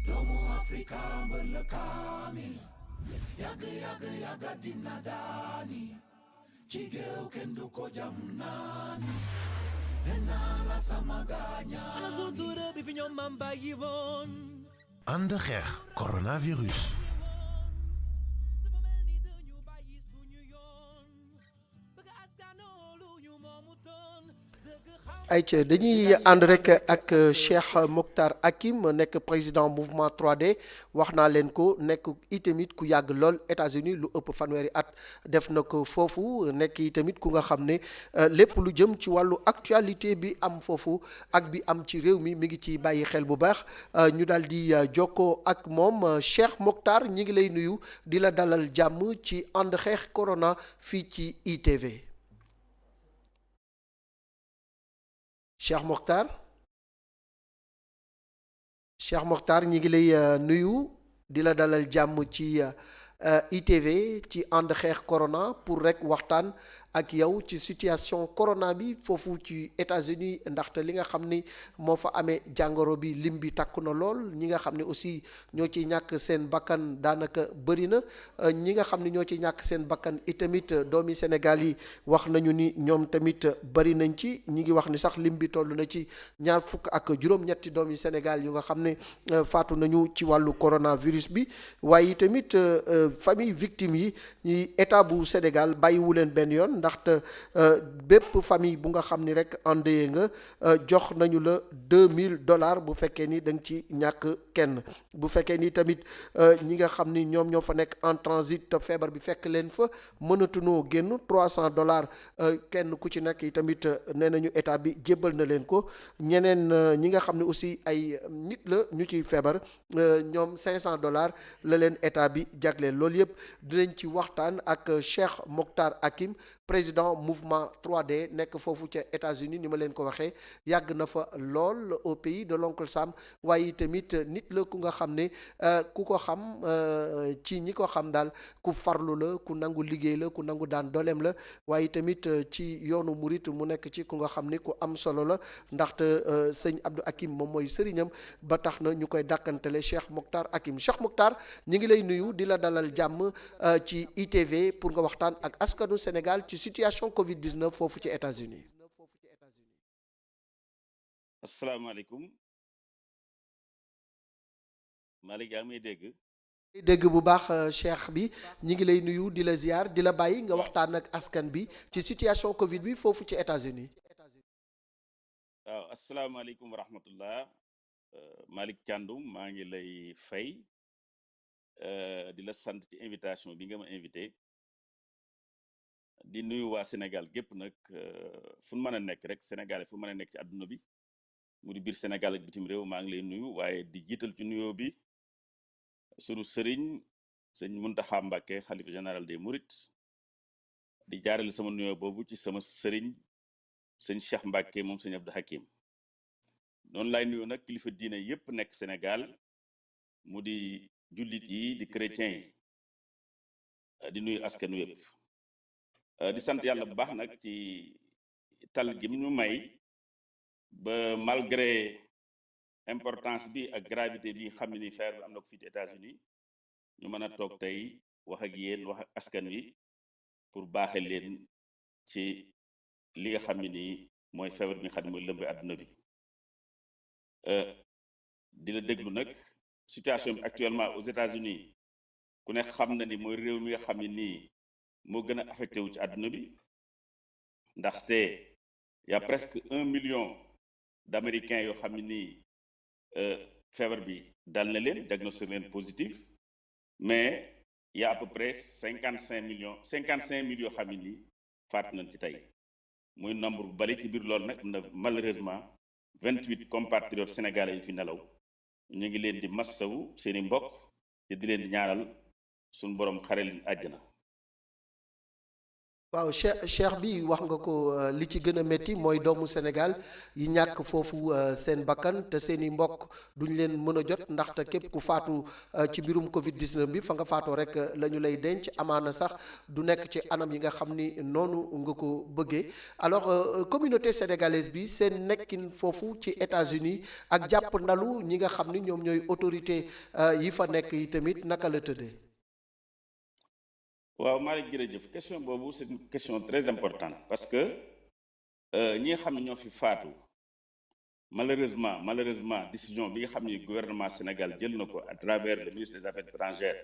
doomu Afrika mbël kaamil yàgg dina daani ci géew kenn du ko jam naani nena la sama gaaña ana sutura bi fi ñoom maam bàyyi woon ànd xeex coronavirus. dafa mel ni dañu bàyyi suñu yoon bëgg askanoo lu ñu moomutoon dëgg xam ayca dañuy ànd rek ak Cheikh Mokhtar Hakim nekk président mouvement 3D wax naa leen ko nekk itamit ku yàgg lool États-Unis lu ëpp fanweeri at def na ko foofu nekk itamit ku nga xam ne lépp lu jëm ci wàllu actualité bi am foofu ak bi am ci réew mi ngi ci bàyyi xel bu baax ñu daal di jokkoo ak moom Cheikh Mokhtar ñi ngi lay nuyu di la dalal jàmm ci ànd xeex corona fii ci ITV. Cheikh Mokhtar ñi ngi lay nuyu di la dalal jàmm ci ITV ci ànd xeex corona pour rek waxtaan ak yow ci situation corona bi foofu ci États-Unis ndaxte li nga xam ni moo fa amee jàngoro bi lim bi takku na lool ñi nga xam ne aussi ñoo ci ñàkk seen bakkan daanaka bëri na ñi nga xam ne ñoo ci ñàkk seen bakkan itamit doomi Sénégal yi wax nañu ni ñoom tamit bëri nañ ci ñi ngi wax ni sax lim bi toll na ci ñaar fukk ak juróom-ñetti doomi Sénégal yu nga xam ne faatu nañu ci wàllu coronavirus bi waaye tamit famille victime yi ñi état bu Sénégal bàyyiwu leen benn yoon ndaxte bépp famille bu nga xam ni rek endeuillé nga jox nañu la $2000 bu fekkee ni da nga ci ñàkk kenn bu fekkee ni tamit ñi nga xam ni ñoom ñoo fa nekk en transit te feebar bi fekk leen fa mënatunoo génn $300 kenn ku ci nekk yi tamit nee nañu état bi jébbal na leen ko ñeneen ñi nga xam ne aussi ay nit la ñu ciy feebar ñoom $500 la leen état bi jagleel loolu yëpp dinañ ci waxtaan ak Cheikh Mokhtar Hakim président mouvement 3D nekk foofu ca États-Unis ni ma leen ko waxee yàgg na fa lool au pays de l'oncle Sam waaye tamit nit la ku nga xam ne ku ko xam ci ñi ko xam daal ku farlu la ku nangu liggéey la ku nangu daan dooleem la waaye tamit ci yoonu murit mu nekk ci ku nga xam ne ku am solo la ndaxte sëñ Abdou Hakim moom mooy sëriñam ba tax na ñu koy dàkkantele Cheikh Mokhtar Hakim Cheikh Mokhtar ñi ngi lay nuyu di la dalal jàmm ci ITV pour nga waxtaan ak askanu Sénégal ci situation Covid-19 foofu ci États-Unis. asalaamaaleykum Malick yaa ngi may dégg. dégg bu baax Cheikh bi ñi ngi lay nuyu di la ziar di la bàyyi nga waxtaan ak askan bi ci situation Covid bi foofu ci États-Unis. waaw asalaamaaleykum wa rahmatullah Malick Thiandoum maa ngi lay fay di la sant ci invitation bi nga ma invité. di nuyu waa Sénégal gépp nag fu mën a nekk rek Sénégal fu mën a nekk ci àdduna bi mu di biir Sénégal ak bitim réew maa ngi lay nuyu waaye di jiital ci nuyoo bi sunu sëriñ sëñ Muntaxa Mbàkke xalifa général des Mourides di jaarale sama nuyoo boobu ci sama sëriñ sëñ Cheikh Mbàkke moom sëñ Abdou Hakim noonu laay nuyu nag kilifa diine yépp nekk Sénégal mu di jullit yi di chrétien yi di nuyu askan wépp di sant yàlla bu baax nag ci tal gi ñu may ba malgré importance bi ak gravité bi xam ne ni feebar bi am na ko fii ci États-Unis ñu mën a toog tey wax ak yéen wax ak askan wi pour baaxe leen ci li nga xam ne nii mooy feebar bi nga xam ne mooy lëmbe àdduna bi di la déglu nag situation bi actuellement aux États-Unis ku ne xam na ni mooy réew mi nga xam ne nii moo gën a affecté wu ci àdduna bi ndaxte y a presque 1 million d'Américains yoo xam ne nii feebar bi dal na leen diagnostic leen positif mais y a à peu près 55 millions yoo xam ne nii faatu nañ ci tey muy nombre bu bari ci biir loolu nag na malheureusement 28 compatriotes sénégalais yu fi nelaw ñu ngi leen di massawu seeni mbokk te di leen di ñaanal suñu borom xare leen àjjana. waaw cheikh bi wax nga ko li ci gën a métti mooy doomu Sénégal yi ñàkk foofu seen bakkan te seen i mbokk duñ leen mën a jot ndaxte képp ku faatu ci biirum Covid-19 bi fa nga faatoo rek la ñu lay denc amaana sax du nekk ci anam yi nga xam ni noonu nga ko bëggee alors communauté sénégalaise bi seen nekkin foofu ci États-Unis ak jàpp ndalu ñi nga xam ni ñoom ñooy autorité yi fa nekk yi tamit naka la tëddee. waaw Malick jërëjëf question boobu c'est une question très importante parce que ñi nga xam ne ñoo fi faatu malheureusement décision bi nga xam ni gouvernement Sénégal jël na ko à travers le ministre des affaires étrangères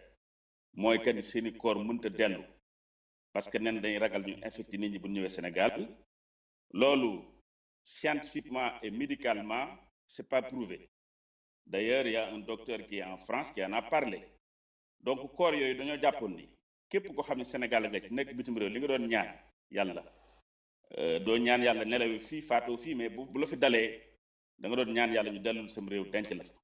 mooy que ni seeni corps mënta dellu parce que nen dañuy ragal ñu infecté nit ñi bu ñëwee Sénégal loolu scientifiquement et médicalement c'est pas prouvé. D'ailleurs, il y a un docteur qui est en France qui en a parlé. Donc corps yooyu dañoo jàppoon ni képp ko xam ne Sénégal nga ci nekk bitim réew li nga doon ñaan yàlla doo ñaan yàlla nelawi fii faatoo fii mais bu la fi dalee da nga doon ñaan yàlla ñu dellul sam réew denc la fa.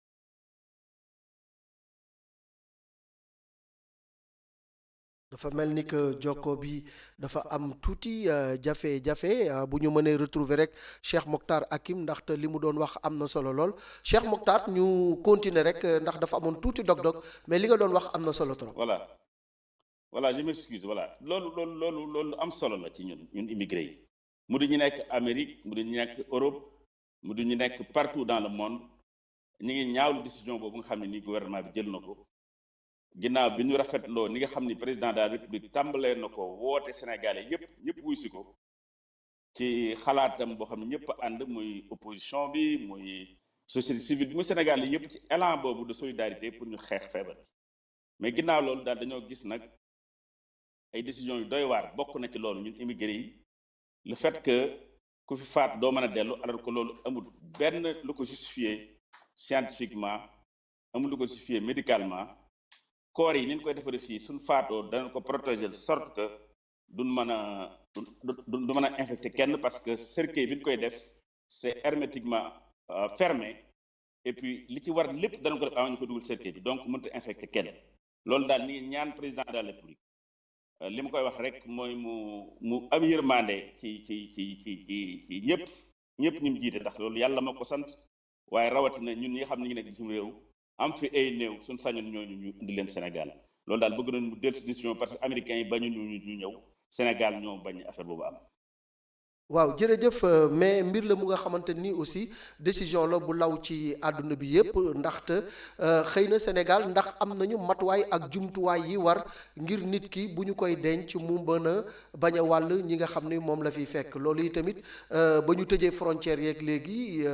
dafa mel ni que jokko bi dafa am tuuti jafe-jafe bu ñu mënee retrouver rek Cheikh Mokhtar Hakim ndaxte li mu doon wax am na solo lool Cheikh Mokhtar ñu continuer rek ndax dafa amoon tuuti dog-dog mais li nga doon wax am na solo trop. voilà je m'excuse voilà loolu am solo la ci ñun immigré yi mu di ñu nekk Amérique mu di ñu nekk Europe mu di ñu nekk partout dans le monde ñu ngi ñaawlu décision boobu nga xam ne nii gouvernement bi jël na ko. ginnaaw bi ñu rafetloo ni nga xam ni président de la république tàmbalee na ko woote Sénégalais ñëpp wuy si ko ci xalaatam boo xam ne ñëpp ànd muy opposition bi muy société civile bi muy Sénégal yi yëpp ci élan boobu de solidarité pour ñu xeex feebar mais ginnaaw loolu daal dañoo gis nag ay décisions yu doy waar bokk na ci loolu ñun immigré yi le fait que ku fi faat doo mën a dellu alors que loolu amul benn lu ko justifié scientifiquement amul lu ko justifié médicalement corps yi ni ñu koy defaree fii suñ faatoo dana ko protéger de sorte que du mën a infecter kenn parce que cercueil bi ñu koy def c'est hermétiquement fermé et puis li ci war lépp dana ko def avant ñu ko dugal cercueil bi donc mënut a infecter kenn loolu daal ni ngi ñaan président de la République li ma koy wax rek mooy mu am yërmande ci ñëpp ñu mu jiite ndax loolu yàlla ma ko sant waaye rawatina ñun ñi nga xam ne ñu ngi nekk bitim réew am fi ay néew suñ sañoon ñooñu ñu indi leen Sénégal loolu daal bëgg nañ mu dellu si décision parce que américains yi bañu ñu ñëw Sénégal ñoo bañ affaire boobu am. waaw jërëjëf mais mbir la mu nga xamante ni aussi décision la bu law ci àdduna bi yépp ndaxte xëy na Sénégal ndax am nañu matuwaay ak jumtuwaay yi war ngir nit ki bu ñu koy denc mu mën a bañ a wàll ñi nga xam ni moom la fiy fekk loolu yi tamit ba ñu tëjee frontières yeeg léegi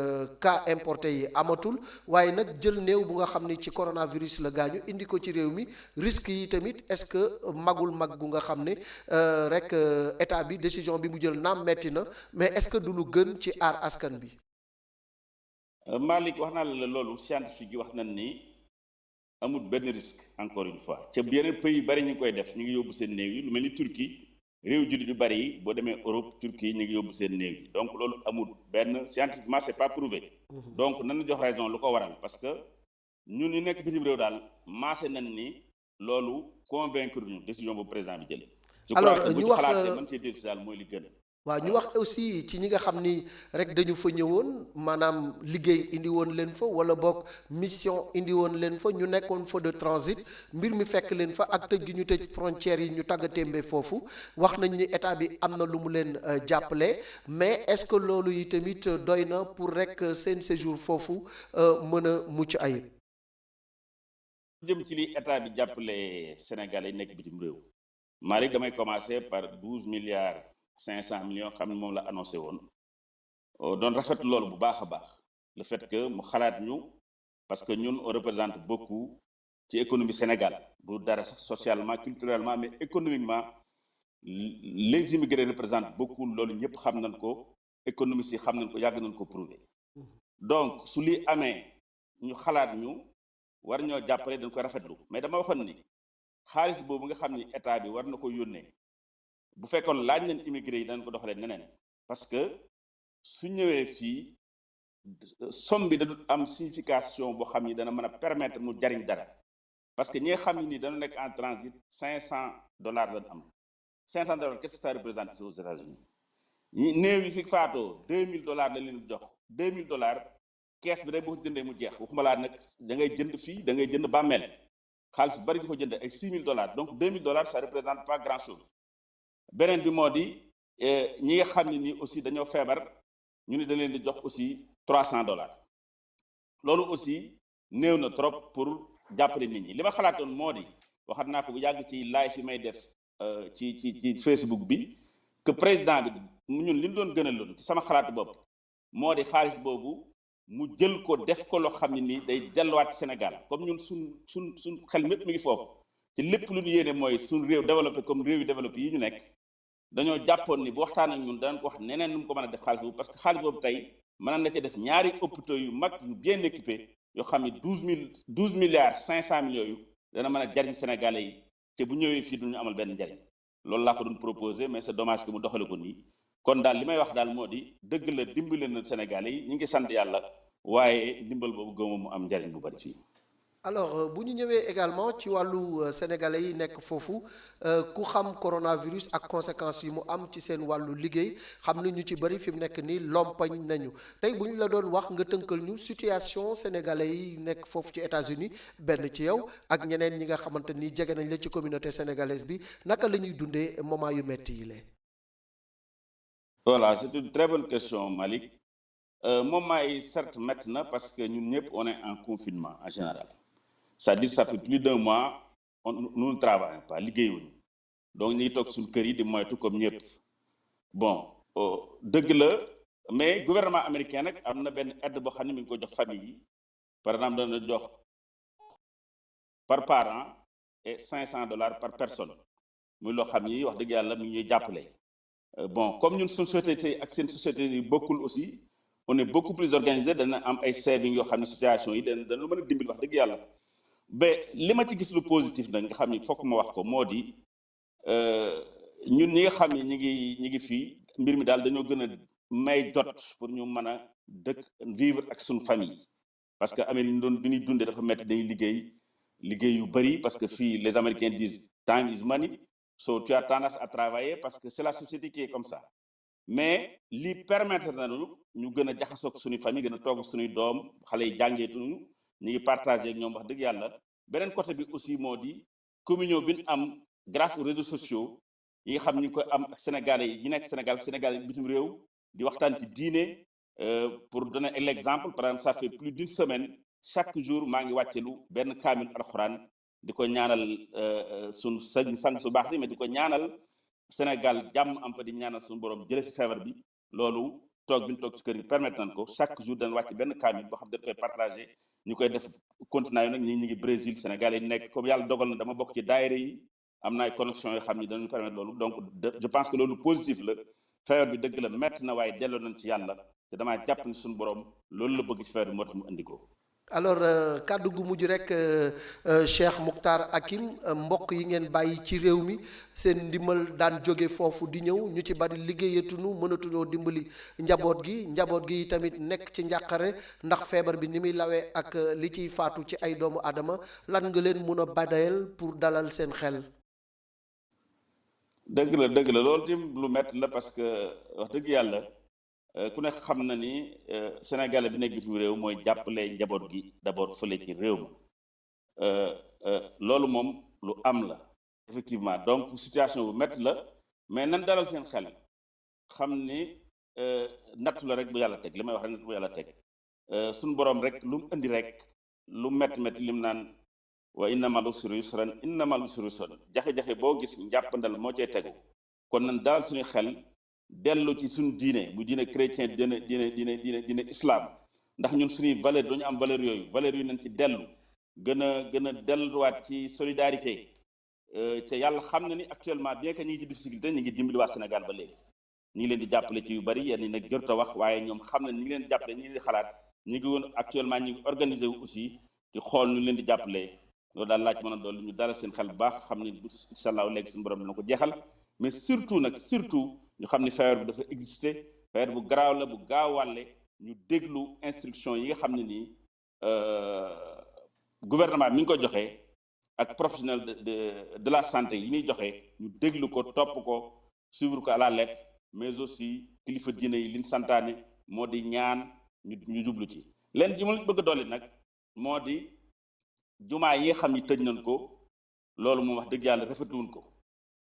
cas importé yi amatul waaye nag jël néew bu nga xam ni ci coronavirus la gaañu indi ko ci réew mi risque yi tamit est-ce que magul mag gu nga xam ne rek état bi décision bi mu jël naam metti na mais est-ce que du lu gën ci aar askan bi. Malick wax naa la loolu scientifique yi wax nañ ni amul benn risque encore une fois ca yeneen pays yu bari ñu ngi koy def ñu ngi yóbbu seen néew yi lu mel ni Turquie réew jullit yu bari yi boo demee Europe Turquie ñu ngi yóbbu seen néew yi donc loolu amul benn scientifiquement c'est pas prouvé. donc nañu jox raison lu ko waral parce que ñun ñu nekk bitim réew daal maase nañ ni loolu convaincre ñu décision boobu président bi jëlee. alors je crois que bu ñu ci wax xalaatee mën cee dellusi daal mooy li gën. waaw ñu wax aussi ci ñi nga xam ni rek dañu fa ñëwoon maanaam liggéey indi woon leen fa wala boog mission indi woon leen fa ñu nekkoon fa de transit mbir mi fekk leen fa ak tëj gi ñu tëj frontières yi ñu tàggatémbe foofu wax nañ ni état bi am na lu mu leen jàppale mais est-ce que loolu yi tamit doy na pour rek seen séjour foofu mën a mucc ayib. jëm ci li état bi jàppale Sénégal yi nekk bitim réew Malick damay commencer par 12,5 milliards xam ne moom la annoncé woon doon rafet loolu bu baax a baax le fait que mu xalaat ñu parce que ñun on représente beaucoup ci économie Sénégal bu dara sax socialement culturellement mais économiquement les immigrés représentent beaucoup loolu ñëpp xam nañ ko économistes yi xam nañ ko yàgg nañ ko prouver donc su li amee ñu xalaat ñu war ñoo jàppale dañ koy rafetlu mais dama waxoon ni xaalis boobu nga xam ni état bi war na ko yónnee bu fekkoon laaj nañ immigré yi dañ ko doxalee neneen parce que su ñëwee fii somme bi da du am signification boo xam ni dana mën a permettre mu jariñ dara parce que ñi nga xam ni dana nekk en transit $500 lañ am $500 qu'est-ce que ça représente aux États-Unis ñi néew yi fi faatoo $2,000 lañ leen jox $2,000 kees bi day boo ko jëndee mu jeex waxuma laa nag da ngay jënd fii da ngay jënd bàmmeel xaalis bari nga ko jënd ay $6,000 donc $2,000 ça représente pas grand-chose. beneen bi moo di ñi nga xam ne nii aussi dañoo feebar ñu ne da leen di jox aussi $300 loolu aussi néew na trop pour jàppale nit ñi li ma xalaatoon moo di waxat naa ko bu yàgg ci live yi may def ci Facebook bi que président bi ñun li ñu doon gënaloon ci sama xalaatu bopp moo di xaalis boobu mu jël ko def ko loo xam ne nii day delluwaat Sénégal comme ñun suñ xel mépp mi ngi foofu ci lépp lu ñu yéene mooy suñ réew développé comme réew yu développé yi ñu nekk dañoo jàppoon ni bu waxtaan ak ñun danañ ko wax neneen nu mu ko mën a def xaalis boobu parce que xaalis boobu tey mën na ci def ñaari hôpitaux yu mag yu bien équipé yoo xam ne 12 milliards 500 millions yu dana mën a jariñ Sénégalais yi te bu ñëwee fii duñu amal benn njariñ loolu laa ko doon proposé mais c'est dommage que mu doxale ko nii kon daal li may wax daal moo di dëgg la dimbali na Sénégalais yi ñu ngi sant yàlla waaye ndimbal boobu gëmoo mu am njariñ bu bari fii. alors bu ñu ñëwee également ci wàllu sénégalais yi nekk foofu ku xam coronavirus ak conséquences yi mu am ci seen wàllu liggéey xam ni ñu ci bëri fi mu nekk nii lompañ nañu tey bu ñu la doon wax nga tënkal ñu situation sénégalais yi nekk foofu ci États-Unis benn ci yow ak ñeneen ñi nga xamante ni jege nañ la ci communauté sénégalaise bi naka la ñuy dundee moment yu metti yi la. Voilà, c'est une très bonne question, Malik. Moment yi certes métti na parce que ñun ñëpp on est en confinement en général. C'est-à-dire ça fait plus d'un mois nous ne travaillons pas liggéeyuñu donc ñu ngi toog suñu kër yi di moytu comme ñëpp bon dëgg la mais gouvernement américain nag am na benn aide boo xam ne mi ngi ko jox famille yi par exemple dana jox par parent et $500 par personne muy loo xam ni wax dëgg yàlla mi ngi ñuy jàppale. Bon comme ñun suñu société ak seen société yi bokkul aussi on est beaucoup plus organisé dana am ay saving yoo xam ne situation yi dana mën a dimbali wax dëgg yàlla. ba li ma ci gis lu positif nag nga xam ni fokk ma wax ko moo di ñun ñi nga xam ni ñi ngi fii mbir mi daal dañoo gën a may jot pour ñu mën a dëkk vivre ak suñu famille parce que Amérique bi ñuy dundee dafa métti dañuy liggéey yu bëri parce que fii les Américains disent time is money so tu as tendance à travailler parce que c'est la société qui est comme ça mais li permettre nañu ñu gën a jaxasoog suñuy famille gën a toog suñuy doom xale yi jàngeetuñu ñu ngi partagé ak ñoom wax dëgg yàlla beneen côté bi aussi moo di communion bi ñu am grâce aux réseaux sociaux yi nga xam ñu ngi koy am ak Sénégalais yi ñu nekk Sénégal bitim réew di waxtaan ci diine pour donner l'exemple par exemple ça fait plus d'une semaine chaque jour maa ngi wàccelu benn kaamil alxuraan di ko ñaanal suñu sang su baax si mais di ko ñaanal Sénégal jàmm am fa di ñaanal suñu borom jële fi feebar bi loolu toog bi ñu toog ci kër gi permettre nañ ko chaque jour dañ wàcc benn kaamil boo xam dañ koy partagé ñu koy def continent yi nag ñi ngi Brésil Sénégal yi nekk comme yàlla dogal na dama bokk ci daayira yi am na ay connexion yoo xam ni dañu permettre loolu donc je pense que loolu positif la feebar bi dëgg la métti na waaye delloo nañ ci yàlla te damaa jàpp ni suñu borom loolu la bëgg ci feebar bi moo tax mu indi ko. alors kàddu gu mujj rek Cheikh Mokhtar Hakim mbokk yi ngeen bàyyi ci réew mi seen ndimbal daan jóge foofu di ñëw ñu ci bari liggéeyatunu mënatuñoo dimbali njaboot gi tamit nekk ci njàqare ndax feebar bi ni muy lawee ak li ciy faatu ci ay doomu aadama lan nga leen mun a badayal pour dalal seen xel. dëgg la loolu tim lu métti la parce que wax dëgg yàlla ku ne xam na ni Sénégalais bi nekk bitim réew mooy jàppale njaboot gi d'abord fële ci réew ma loolu moom lu am la effectivement donc situation bu métti la mais nan dalal seen xel xam ni nattu la rek bu yàlla teg li may wax rek nattu bu yàlla teg suñu borom rek lu mu indi rek lu métti lim naan wa innamal usri yusran innamal usri yusran jafe-jafe boo gis njàppandal moo cee tegu kon nan dalal suñu xel dellu ci suñu diine mu diine chrétien diine islam ndax ñun suñuy valeur dañu am valeur yooyu nañ ci dellu gën a delluwaat ci solidarité te yàlla xam na ni actuellement bien que ñu ngi ci difficulté ñu ngi dimbali waa Sénégal ba léegi ñu ngi leen di jàppale ci yu bari yenn ñi nag jërta wax waaye ñoom xam na ñu ngi leen di jàppale ñu ngi leen di xalaat ñu ngi woon actuellement ñu ngi organisé wu aussi di xool ñu leen di jàppale loolu daal laaj mën a doon ñu dalal seen xel bu baax xam ne incha allah léegi suñu borom dina ko jeexal mais surtout ñu xam ni feebar bi dafa exister feebar bu garaaw la bu gaawàlle ñu déglu instruction yi nga xam ne nii gouvernement mi ngi ko joxe ak professionnel de la santé yi ñuy joxe ñu déglu ko topp ko suivre ko à la lettre mais aussi kilifa diine yi liñ santaane moo di ñaan ñu jublu ci leen ji ma bëgg a dolli nag moo di jumaa yi nga xam ni tëj nañ ko loolu moom wax dëgg yàlla rafetluwuñ ko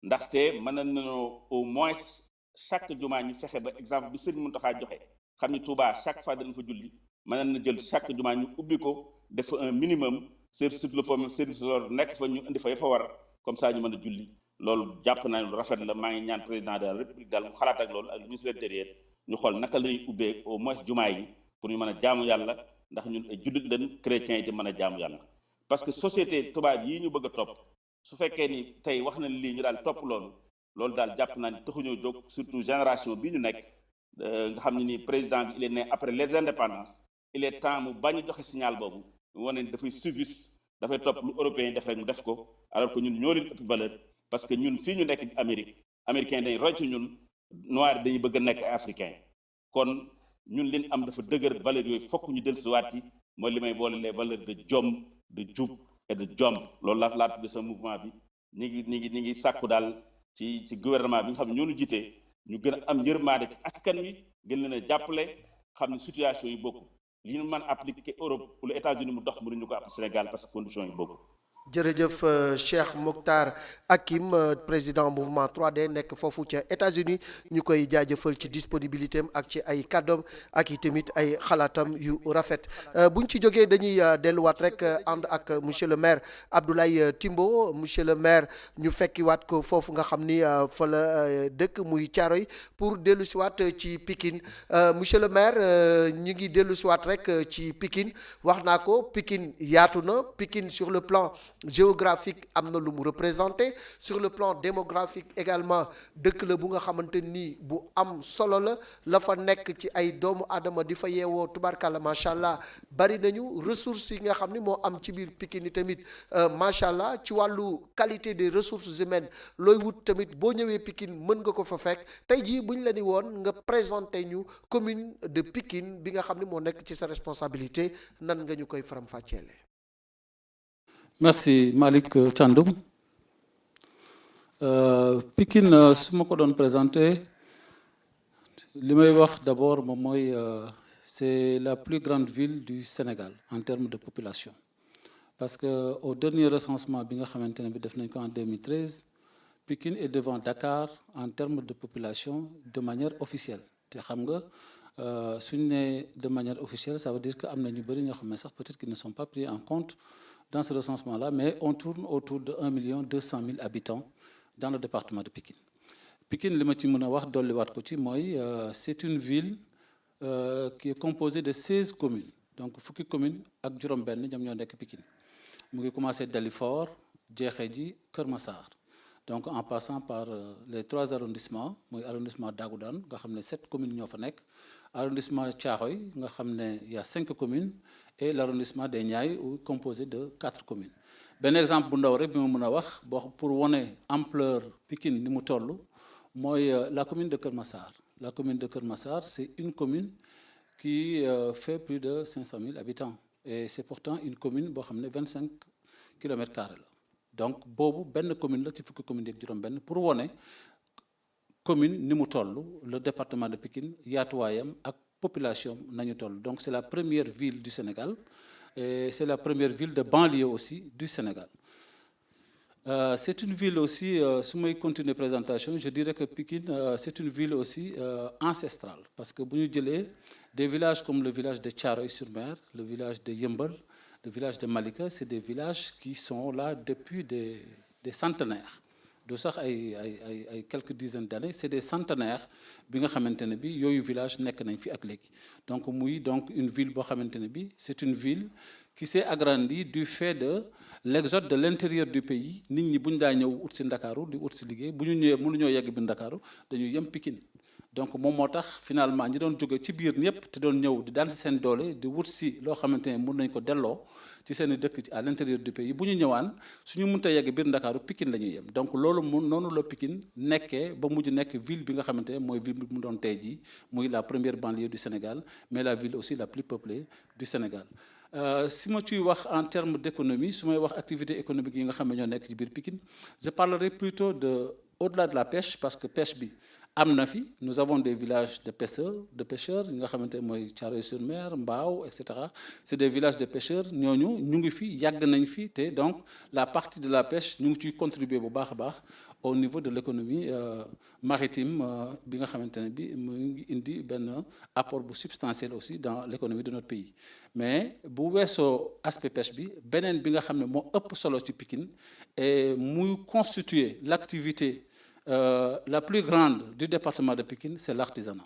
ndaxte mën nañoo au moins chaque jumaa ñu fexe ba exemple bi Serigne Mountakha joxe xam ni Touba chaque fois danañ fa julli mën na jël chaque jumaa ñu ubbi ko def un minimum service le fa même service loolu nekk fa ñu indi fa fa war comme ça ñu mën a julli loolu jàpp naa ne lu rafet la maa ngi ñaan président de la république daal mu xalaat ak loolu ak ministre de l'intérieur ñu xool naka la ñuy ubbee au moins jumaa yi pour ñu mën a jaamu yàlla ndax ñun ay jullit lañ chrétiens yi di mën a jaamu yàlla parce que société tubaab yii ñu bëgg a topp su fekkee ni tey wax nañ lii ñu daal topp loolu daal jàpp naa ni taxuñoo jóg surtout génération bi ñu nekk nga xam ne ni président bi il est né après les indépendances il est temps mu bañ a joxe signal boobu wane ni dafay suiviste dafay topp lu européen def rek mu def ko alors que ñun ñoo leen ëpp valeur parce que ñun fii ñu nekk Amérique américain dañ roy ci ñun noir dañuy bëgg a nekk africain kon ñun leen am dafa dëgër valeur yooyu fokk ñu dellusiwaat yi mooy li may boole les valeurs de jom de jub et de jom loolu laa tudde sa mouvement bi ñi ngi sàkku daal ci gouvernement bi nga xam ne ñoo ñu jiitee ñu gën a am yërmaande ci askan wi gën leen a jàppale xam ne situation yi bokku li ñu mën appliquer Europe wala États-Unis mu dox mënuñu ko appliquer Sénégal parce que conditions yi bokku jërëjëf Cheikh Mokhtar Hakim président mouvement 3D nekk foofu ca États-Unis ñu koy jaajëfal ci disponibilité am ak ci ay kàddoom ak i tamit ay xalaatam yu rafet buñ ci jógee dañuy delluwaat rek ànd ak monsieur le maire Abdoulaye Timbo monsieur le maire ñu fekkiwaat ko foofu nga xam ni fa la dëkk muy Thiaroye pour dellusiwaat ci Pikine monsieur le maire ñu ngi dellusiwaat rek ci Pikine wax naa ko Pikine yaatu na Pikine sur le plan géographique am na lu mu représenté sur le plan démographique également dëkk la bu nga xamante ni bu am solo la fa nekk ci ay doomu aadama di fa yeewoo tubarkalla macha allah bari nañu ressources yi nga xam ni moo am ci biir Pikine yi tamit macha allah ci wàllu qualité des ressources humaines looy wut tamit boo ñëwee Pikine mën nga ko fa fekk tey jii bu ñu la ni woon nga présenté ñu commune de Pikine bi nga xam ni moo nekk ci sa responsabilité nan nga ñu koy faram-fàcceele. Merci Malick Thiandoum Pikine su ma ko doon présenté li may wax d'abord moom mooy c'est la plus grande ville du Sénégal en termes de population parce que au dernier recensement bi nga xamante ne bi def nañ ko en 2013 Pikine est devant Dakar en termes de population de manière officielle te xam nga suñu ne de manière officielle ça veut dire que am na ñu bëri ñoo xam ne sax peut-être qu'ils ne sont pas pris en compte dans ce recensement-là, mais on tourne autour de 1 200 000 habitants dans le département de Pikine. Pikine, li ma ci mën a wax dolliwaat ko ci mooy c'est une ville qui est composée de 16 communes donc fukki communes ak juróom-benn ñoom ñoo nekk Pikine mu ngi commencé Dalifort jeexee ji Kër Massar donc en passant par les 3 arrondissements mooy arrondissement Dagoudane nga xam ne 7 communes ñoo fa nekk arrondissement Thiaroye nga xam ne y a 5 communes et l'arrondissement des Niayes composé de 4 communes benn exemple bu ndaw rek bi ma mën a wax boo pour wane ampleur Pikine ni mu toll mooy la commune de Kër Massar la commune de Kër Massar c'est une commune qui fait plus de 500 000 habitants et c'est pourtant une commune boo xam ne 25 kilomètres carrés la donc boobu benn commune la ci fukki commune yeeg juróom-benn pour wane commune ni mu toll le département de Pikine yaatuwaayam ak population nañu toll donc c'est la première ville du Sénégal et c'est la première ville de banlieue aussi du Sénégal c'est une ville aussi su may continuer présentation je dirais que Pikine c'est une ville aussi ancestrale parce que bu ñu jëlee des villages comme le village de Thiaroye-sur-Mer le village de Yeumbeul le village de Malika c'est des villages qui sont là depuis des centenaires du sax ay quelques dizaines d'années c'est des centenaires bi nga xamante ne bi yooyu village nekk nañ fi ak léegi donc muy donc une ville boo xamante ne bi c'est une ville qui s'est agrandie du fait de l'exode de l'intérieur du pays nit ñi bu ñu daa ñëw ut si Ndakaaru di ut si liggéey bu ñu ñëwee mënuñoo yegg bi Ndakaaru dañuy yem Pikine donc moom moo tax finalement ñi doon jóge ci biir ñëpp te doon ñëw di daan si seen doole di wut si loo xamante ne mën nañ ko delloo ci seen i dëkk à l'intérieur du pays bu ñu ñëwaan suñu mënta yegg biir Ndakaaru Pikine la ñuy yem donc loolu noonu la Pikine nekkee ba mujj nekk ville bi nga xamante ne mooy ville bi mu doon tey jii muy la première banlieue du Sénégal mais la ville aussi la plus peuplée du Sénégal si ma ciy wax en termes d'économie su may wax activité économique yi nga xam ne ñoo nekk ci biir Pikine je parlerai plutôt de au-delà de la pêche parce que pêche bi am na fi nous avons des villages de pêcheurs yi nga xamante ne mooy Thiaroye-sur-Mer Mbao et cetera c'est des villages de pêcheurs ñooñu ñu ngi fi yàgg nañ fi te donc la partie de la pêche ñu ngi ciy contribuer bu baax a baax au niveau de l'économie maritime bi nga xamante ne bi mu ngi indi benn apport bu substantiel aussi dans l'économie de notre pays mais bu weesoo aspect pêche bi beneen bi nga xam ne moo ëpp solo ci Pikine et muy constituer l'activité la plus grande du département de Pikine c'est l'artisanat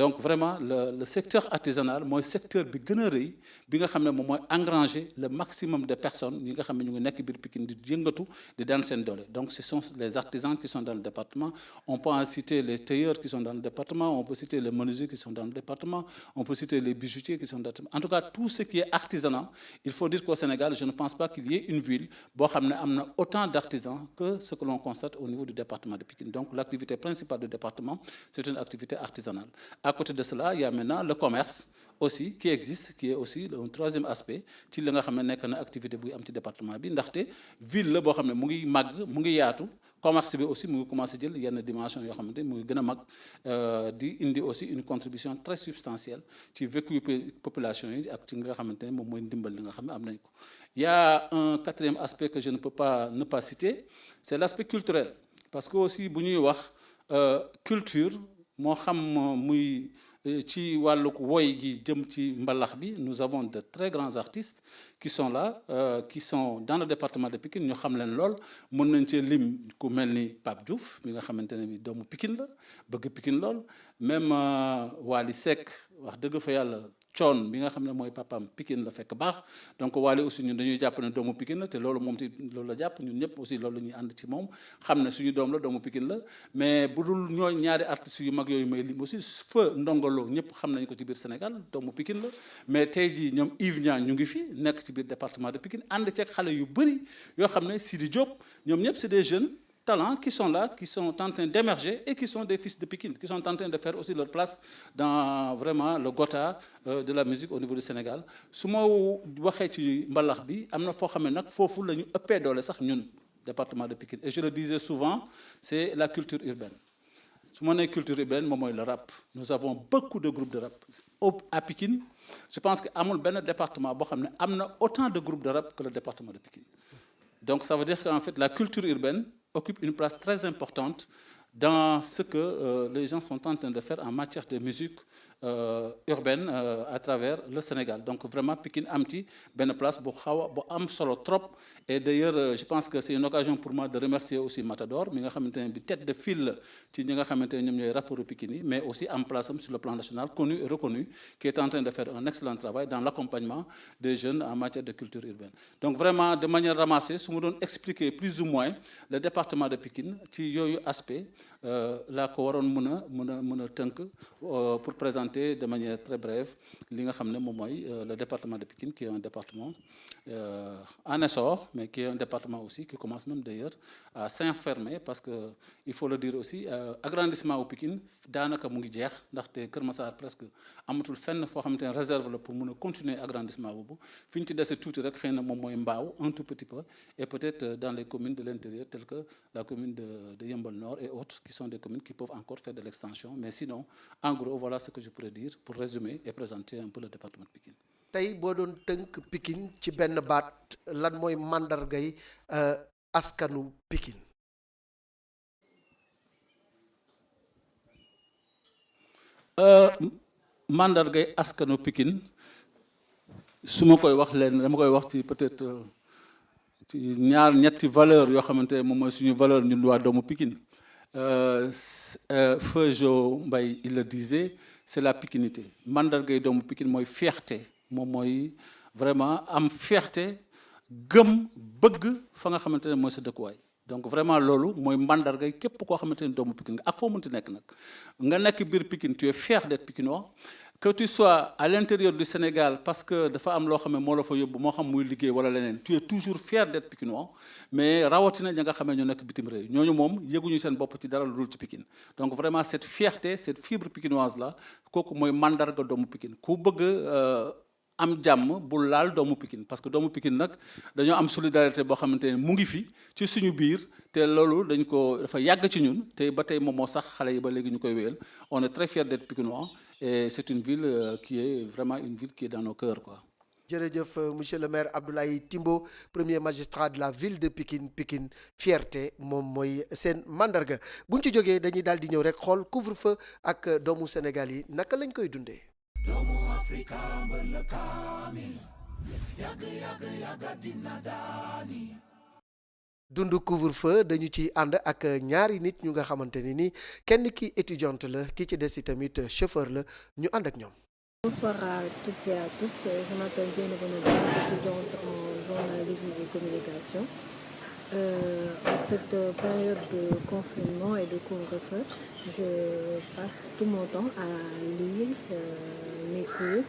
donc vraiment le secteur artisanal mooy secteur bi gën a rëy bi nga xam ne moom mooy engranger le maximum de personnes yi nga xam ne ñu ngi nekk biir Pikine di yëngatu di daan seen doole. Donc ce sont les artisans qui sont dans le département, on peut en citer les tailleurs qui sont dans le département, on peut citer les menuisiers qui sont dans le département, on peut citer les bijoutiers qui sont dans le département. En tout cas tout ce qui est artisanat, il faut dire qu'au Sénégal je ne pense pas qu'il y ait une ville boo xam ne am na autant d'artisans que ce que l'on constate au niveau du département de Pikine. Donc l'activité principale du département c'est une activité artisanale. À côté de cela, il y a maintenant le commerce aussi qui existe, qui est aussi un troisième aspect ci li nga xam ne nekk na activité buy am ci département bi ndaxte ville la boo xam ne mu ngi màgg mu ngi yaatu commerce bi aussi mu ngi commencé jël yenn dimension yoo xamante mu ngi gën a mag di indi aussi une contribution très substantielle ci vécu population yi ak ci nga xamante ne moom mooy ndimbal li nga xam ne am nañ ko. Il y a un quatrième aspect que je ne peux pas ne pas citer, c'est l'aspect culturel parce que aussi bu ñuy wax culture moo xam muy ci wàllu woy gi jëm ci mbalax bi nous avons de très grands artistes qui sont là qui sont dans le département de Pikine ñu xam leen lool mën nañ cee lim ku mel ni Pape Diouf mi nga xamante ne bi doomu Pikine la bëgg Pikine lool même Wally Seck wax dëgg fa yàlla Thione bi nga xam ne mooy papaam Pikine la fekk baax donc Wally aussi ñun dañuy jàpp ne doomu Pikine la te loolu moom ci loolu la jàpp ñun ñëpp aussi loolu la ñuy ànd ci moom xam ne suñu doom la doomu Pikine la mais bu dul ñooy ñaari artistes yu mag yooyu may lim aussi fa ndongolo ñëpp xam nañ ko ci biir Sénégal doomu Pikine la mais tey jii ñoom Yves Niang ñu ngi fi nekk ci biir département de Pikine ànd ceeg xale yu bëri yoo xam ne Sidi Diop ñoom ñëpp c'est des jeunes talents qui sont là, qui sont en train d'émerger et qui sont des fils de Pikine, qui sont en train de faire aussi leur place dans vraiment le Gotha de la musique au niveau du Sénégal. su ma waxee ci mbalax bi am na foo xam ne nag foofu la ñu ëppee doole sax ñun département de Pikine et je le disais souvent c'est la culture urbaine. su ma nee culture urbaine moom mooy le rap nous avons beaucoup de groupes de rap à Pikine je pense que amul benn département boo xam ne am na autant de groupes de rap que le département de Pikine donc ça veut dire qu'en fait la culture urbaine occupe une place très importante dans ce que les gens sont en train de faire en matière de musique urbaine à travers le Sénégal donc vraiment Pikine am ci benn place bu xaw a bu am solo trop et d'ailleurs je pense que c'est une occasion pour moi de remercier aussi Matador mi nga xamante ne bi tête de file la ci ñi nga xamante ne ñoom ñooy rapports Pikine yi mais aussi en place am sur le plan national connu et reconnu qui est en train de faire un excellent travail dans l'accompagnement des jeunes en matière de culture urbaine donc vraiment de manière ramassée su ma doon expliquer plus ou moins le département de Pikine ci yooyu aspect laa ko waroon mën a tënk pour présenter de manière très brève li nga xam ne moom mooy le département de Pikine qui est un département en essor mais qui est un département aussi qui commence même d'ailleurs à s'enfermer parce que il faut le dire aussi agrandissement au Pikine daanaka mu ngi jeex ndaxte Kër Massar presque amatul fenn foo xamante ne réserve la pour mën a continuer agrandissement boobu fi ñu ci dese tuuti rek xëy na moom mooy Mbao un tout petit peu et peut-être dans les communes de l'intérieur telles que la commune de Yeumbeul Nord et autres qui sont des communes qui peuvent encore faire de l'extension mais sinon en gros voilà ce que je pourrais dire pour résumer et présenter un peu le département de Pikine. tey boo doon tënk Pikine ci benn baat lan mooy mandargay askanu Pikine. mandargay askanu Pikine su ma koy wax leen dama koy wax ci peut-être ci ñetti valeur yoo xamante ne moom mooy suñu valeur ñun waa doomu Pikine Feu Jo Mbaye il le disait c'est la pikinité mandargay doomu Pikine mooy fierté moom mooy vraiment am fierté gëm bëgg fa nga xamante ne mooy sa dëkkuwaay donc vraiment loolu mooy mandargay képp koo xamante ne doomu Pikine nga ak foo mënti nekk nag nga nekk biir Pikine tu es fier d'être pikinois que tu sois à l'intérieur du Sénégal parce que dafa am loo xam ne moo la fa yóbbu moo xam muy liggéey wala leneen tu es toujours fier d'être pikinois mais rawatina ña nga xamee ñoo nekk bitim réew ñooñu moom yëguñu seen bopp ci dara lu dul ci Pikine donc vraiment cette fierté cette fibre pikinoise là kooku mooy mandarga doomu Pikine ku bëgg am jàmm bu laal doomu Pikine parce que doomu Pikine nag dañoo am solidarité boo xamante ne mu ngi fi ci suñu biir te loolu dañ ko dafa yàgg ci ñun te ba tey moom moo sax xale yi ba léegi ñu koy wéyal on est très fier d'être pikinois et c'est une ville qui est vraiment une ville qui est dans nos cœurs quoi. jërëjëf monsieur le maire Abdoulaye Timbo premier magistrat de la ville de Pikine Pikine fierté moom mooy seen mandarga bu ñu ci jógee dañuy daal di ñëw rek xool couvre-feu ak doomu Sénégal yi naka lañ koy dundee. doomu Afrika mbël kaamil yàgg dina daani dund couvre-feu dañu ci ànd ak ñaari nit ñu nga xamante ni kenn ki étudiante la ki ci des tamit chauffeur la ñu ànd ak ñoom. Bonsoir à toutes et à tous. Je m'appelle Dieynaba Nabou, étudiante en journalisme et communication. En cette période de confinement et de couvre-feu, je passe tout mon temps à lire mes cours,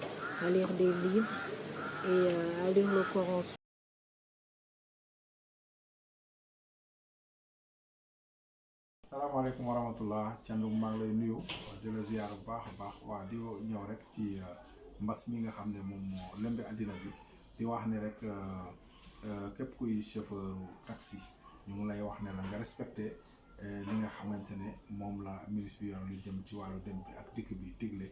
à lire des livres et à lire le Coran. salaamaaleykum wa rahmatullah Thiandoum maa ngi lay nuyu di la ziyaar bu baax a baax waa di ñëw rek ci mbas mi nga xam ne moom moo lëmbe àddina bi di wax ne rek képp kuy chauffeur taxi ñu ngi lay wax ne la nga respecté li nga xamante ne moom la ministre bi yor lu jëm ci wàllu dem bi ak dikk bi digle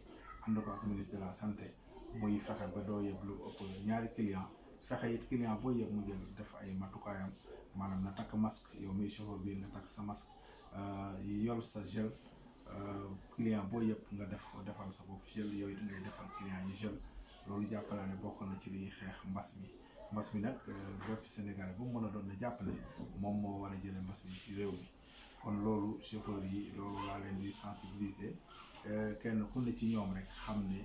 ànd ko ak ministre de la santé muy fexe ba doo yëb lu ëpp ñaari client fexe it client boo yëb mu jël def ay matukaayam maanaam na takk masque yow muy chauffeur bi nga takk sa masque yor sa gel client boo yëpp nga defal sa bopp gel yooyu di ngay defal client yi gel loolu jàppalaa ne bokk na ci liy xeex mbas mi nag bépp Sénégalais bu mu mën a doon na jàpp ne moom moo war a jële mbas mi ci réew mi kon loolu chauffeur yi loolu laa leen di sensibiliser kenn ku ne ci ñoom rek xam ne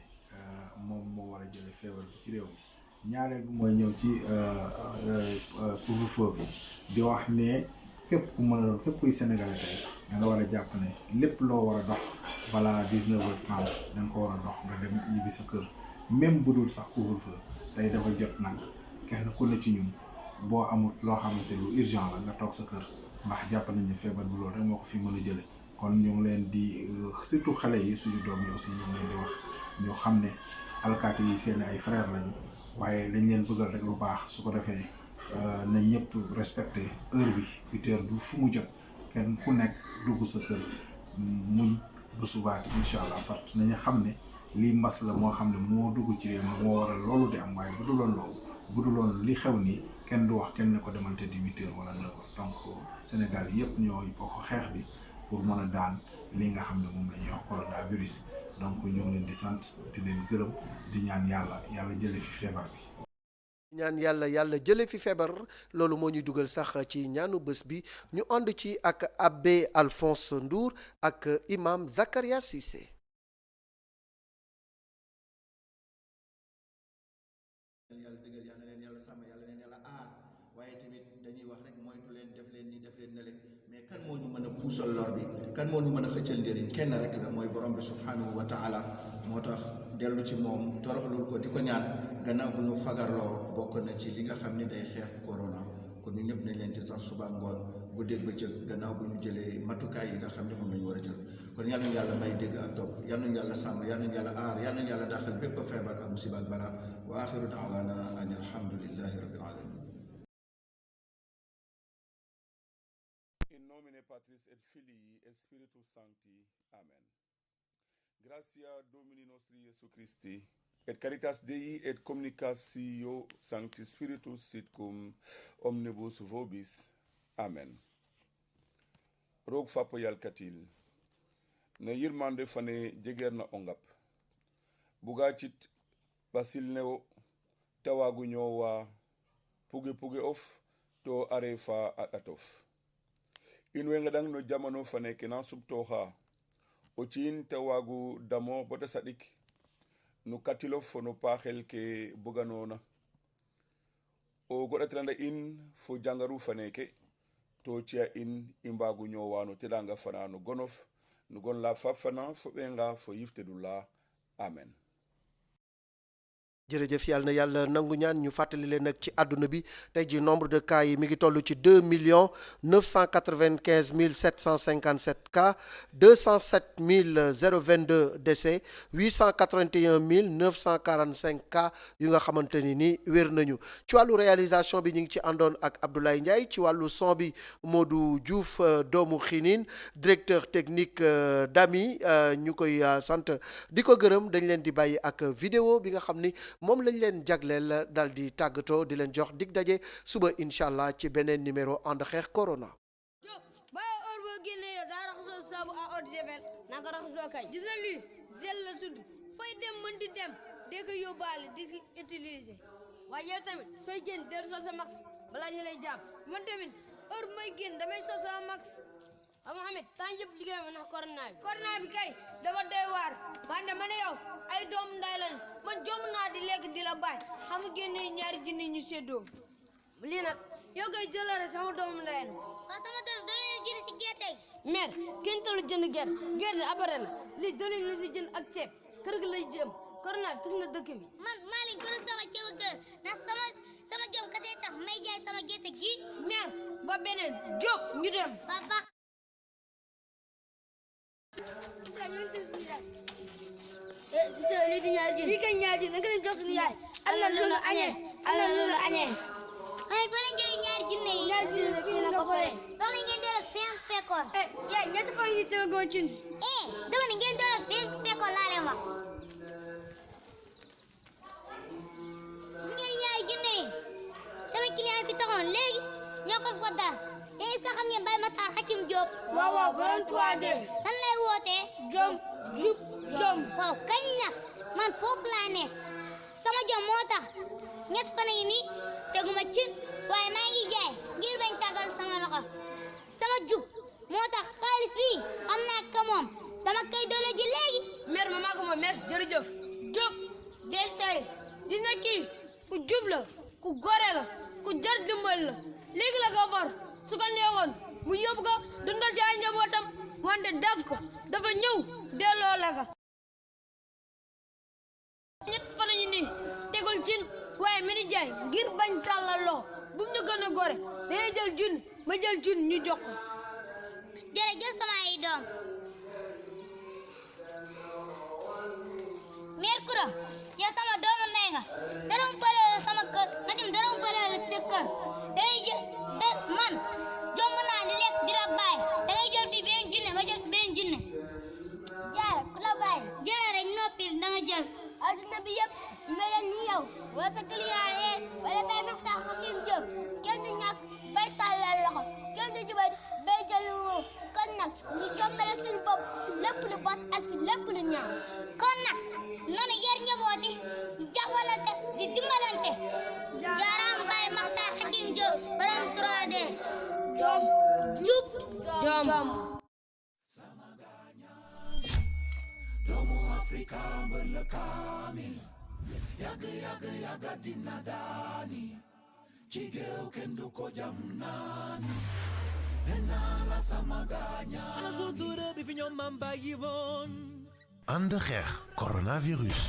moom moo war a jële feebar bi ci réew mi ñaareel bi mooy ñëw ci couvre-feu bi di wax ne képp ku mën a doon képp kuy Sénégalais tey da nga war a jàpp ne lépp loo war a dox balaa 19h30 da nga ko war a dox nga dem ñibbi sa kër même bu dul sax couvre-feu tey dafa jot nag kenn ku ne ci ñun boo amul loo xamante lu urgent la nga toog sa kër ndax jàpp nañ ne feebar bu loolu rek moo ko fi mën a jële kon ñu ngi leen di surtout xale yi suñu doom yi aussi ñu ngi leen di wax ñu xam ne alkaati yi seen ay frère lañu waaye dañ leen bëggal rek lu baax su ko defee na ñëpp respecté heure bi 8h bu fu mu jot kenn ku nekk dugg sa kër muñ ba subaati incha allah parce que nañu xam ne lii mbas la moo xam ne moo dugg ci réew mi moo waral loolu di am waaye bu du loolu li xew nii kenn du wax kenn ne ko demante di 8h wala 9h donc Sénégal yëpp ñooy bokk xeex bi pour mën a daan li nga xam ne moom la ñuy wax coronavirus donc ñoo ngi leen di sant di leen gërëm di ñaan yàlla jële fi feebar bi. ñaan yàlla jële fi feebar loolu moo ñuy dugal sax ci ñaanu bés bi ñu ànd ci ak abbé Alphonse Ndour ak imam Zakaria Cissé. yàlla dëggal yàlla leen yàlla sàmm yàlla leen yàlla aar waaye tamit dañuy wax rek moytu leen def leen ni def leen ne leen mais kan moo ñu mën a puusal lor bi kan moo ñu mën a xëccal njëriñ kenn rek la mooy borom bi subhanahu wa taala moo tax dellu ci moom toroxlul ko di ko ñaan gannaaw bu ñu fagarloo bokk na ci li nga xam ni day xeex corona kon ñu ñëpp nañ leen ci sax suba ngoon bu dégg bëccëg gannaaw bu ñu jëlee matukaay yi nga xam ne moom la ñu war a jël kon yal nañu yàlla may dégg ak topp yal nañu yàlla sàmm yal nañu yàlla aar yal nañu yàlla dàqal bépp feebar ak musiba ak balaa wa axiru daawaana an alhamdulillahi rabbil alamin. In nomine Patris et Filii et Spiritus Sancti. Amen. Gratia Domini nostri Iesu Christi et caritas Dei et communicatio Sancti Spiritus sit cum omnibus vobis. Amen. Roog Fappo yalkatil ne yirmande fane jegerna ongap buga cit basil neo tawagu ñowa puge of to are fa a ɗatof in we ngeɗang no jamano fane kena subtoxa o ciin tawagu damo bota saɗik no katilof fo no paaxel ke buganona o goɗatiranda in fo jangaru faneke to ciya in i mbagu ñowano teɗanga fana no gonof no gon la fap fana fo ɓenga fo yifteɗula amen. jërëjëf yàlla na yàlla nangu ñaan ñu fàttali leen nag ci àdduna bi tey ji nombre de cas yi mi ngi toll ci 2 995 757 cas 207 022 décès 881 945 cas yu nga xamante ni wér nañu ci wàllu réalisation bi ñu ngi ci àndoon ak Abdoulaye Ndiaye ci wàllu son bi Modou Diouf doomu Xinin directeur technique Dami ñu koy sant di ko gërëm dañ leen di bàyyi ak vidéo bi nga xam ni moom lañ leen jagleel daal di tàggatoo di leen jox dig daje suba incha allah ci beneen numéro ànd xeex corona. ba heure boo génnee daa raxasoo saabu à eau de javel na nga raxasoo kay gis na lii gel la tudd fooy dem mën di dem dee ko yóbbaale di utiliser waaye yow tamit sooy génn del soo sa max balaa ñu lay jàpp man tamit heure may génn damay sos sama max. Mohamed temps yëpp liggéey ma ndax corona bi kay dafa doy waar wante ma ne yow ay doom nday lañ man jomm naa di lekk di la bàyyi xam nga génne ñaari junni ñu séddoo lii nag yow koy jëlare sama doomu nday la. waaw sama doom doole ñu jënd si gerte gi. mère kenn talu jënd gerte après la lii doole ñu si jënd ak ceeb kër gi lay jëm corona tis na dëkk bi. man maa leen gën a sama ceeb ak gerte ndax sama jom kese tax may jaay sama gerte gi. mère ba beneen jóg ñu dem. papa. Sise lii di ñaari jën. lii kay ñaari jën nga leen jox suñu yaay. Allah lu nu añee. ay fa leen jëlee ñaari junne yi. ñaari junne la fii nga foree. dox na ngeen dellu seen fekkoon. yaay ñetti fan yi tegoo cin. dama ne ngeen dellu seen fekkoon laa leen wax. ngeen ñaari junne yi sama client fi taxoon léegi ñoo ko fi ko dar yéen est-ce que xam ngeen Baye Matar Hakim Diop. waaw borom 3D. lan lay wootee. jom jub jom. waaw kañ nag man foofu laa nekk sama jom moo tax ñett fan a ngi nii teguma cin waaye maa ngi jaay ngir bañ tàggal sama loxo sama jub moo tax xaalis bi xam naa ko moom dama koy doole ji léegi. mère ma maa ko moom merci jërëjëf. jub del tey gis nga kii ku jub la ku gore la ku jar dimbal la léegi la ko for su ko neexoon mu yóbbu ko dundal ci ay njabootam wante def ko dafa ñëw delloo la ko. ñett fan ñu nii tegul cin waaye mi ni jaay ngir bañ tàllal loo bu mu ñu gën a gore dañuy jël junni ma jël junni ñu jox ko. jërëjëf sama ay doom. mère Koura yow sama doomu ndey nga dara mu bële la sama kër ma dem dara mu bële la sa kër day jël man jomb naa di lekk di la bàyyi dangay jël fi benn junne ma jël fi benn junne. jaara ku la bàyyi. jëlee rek noppil da nga jël. adduna bi yëpp mel ni yow wala sa client yi wala Baye Matar Hakim Diop kenn du ñàkk bay tàllal loxo kenn du jubal bay jël woo kon nag ñu jombale suñu bopp si lépp lu bon ak si lépp lu ñaaw. kon nag nanu yar njabooti di jàppalante di dimbalante. jaaraam Baye Matar Hakim Diop borom 3D. jom jub jom. doomu Afrika mbël kaamil yàgg dina daani ci géew kenn du ko jam naani naa la sama gaaña ana sutura bi fi ñoom maam bàyyi woon ànd xeex coronavirus.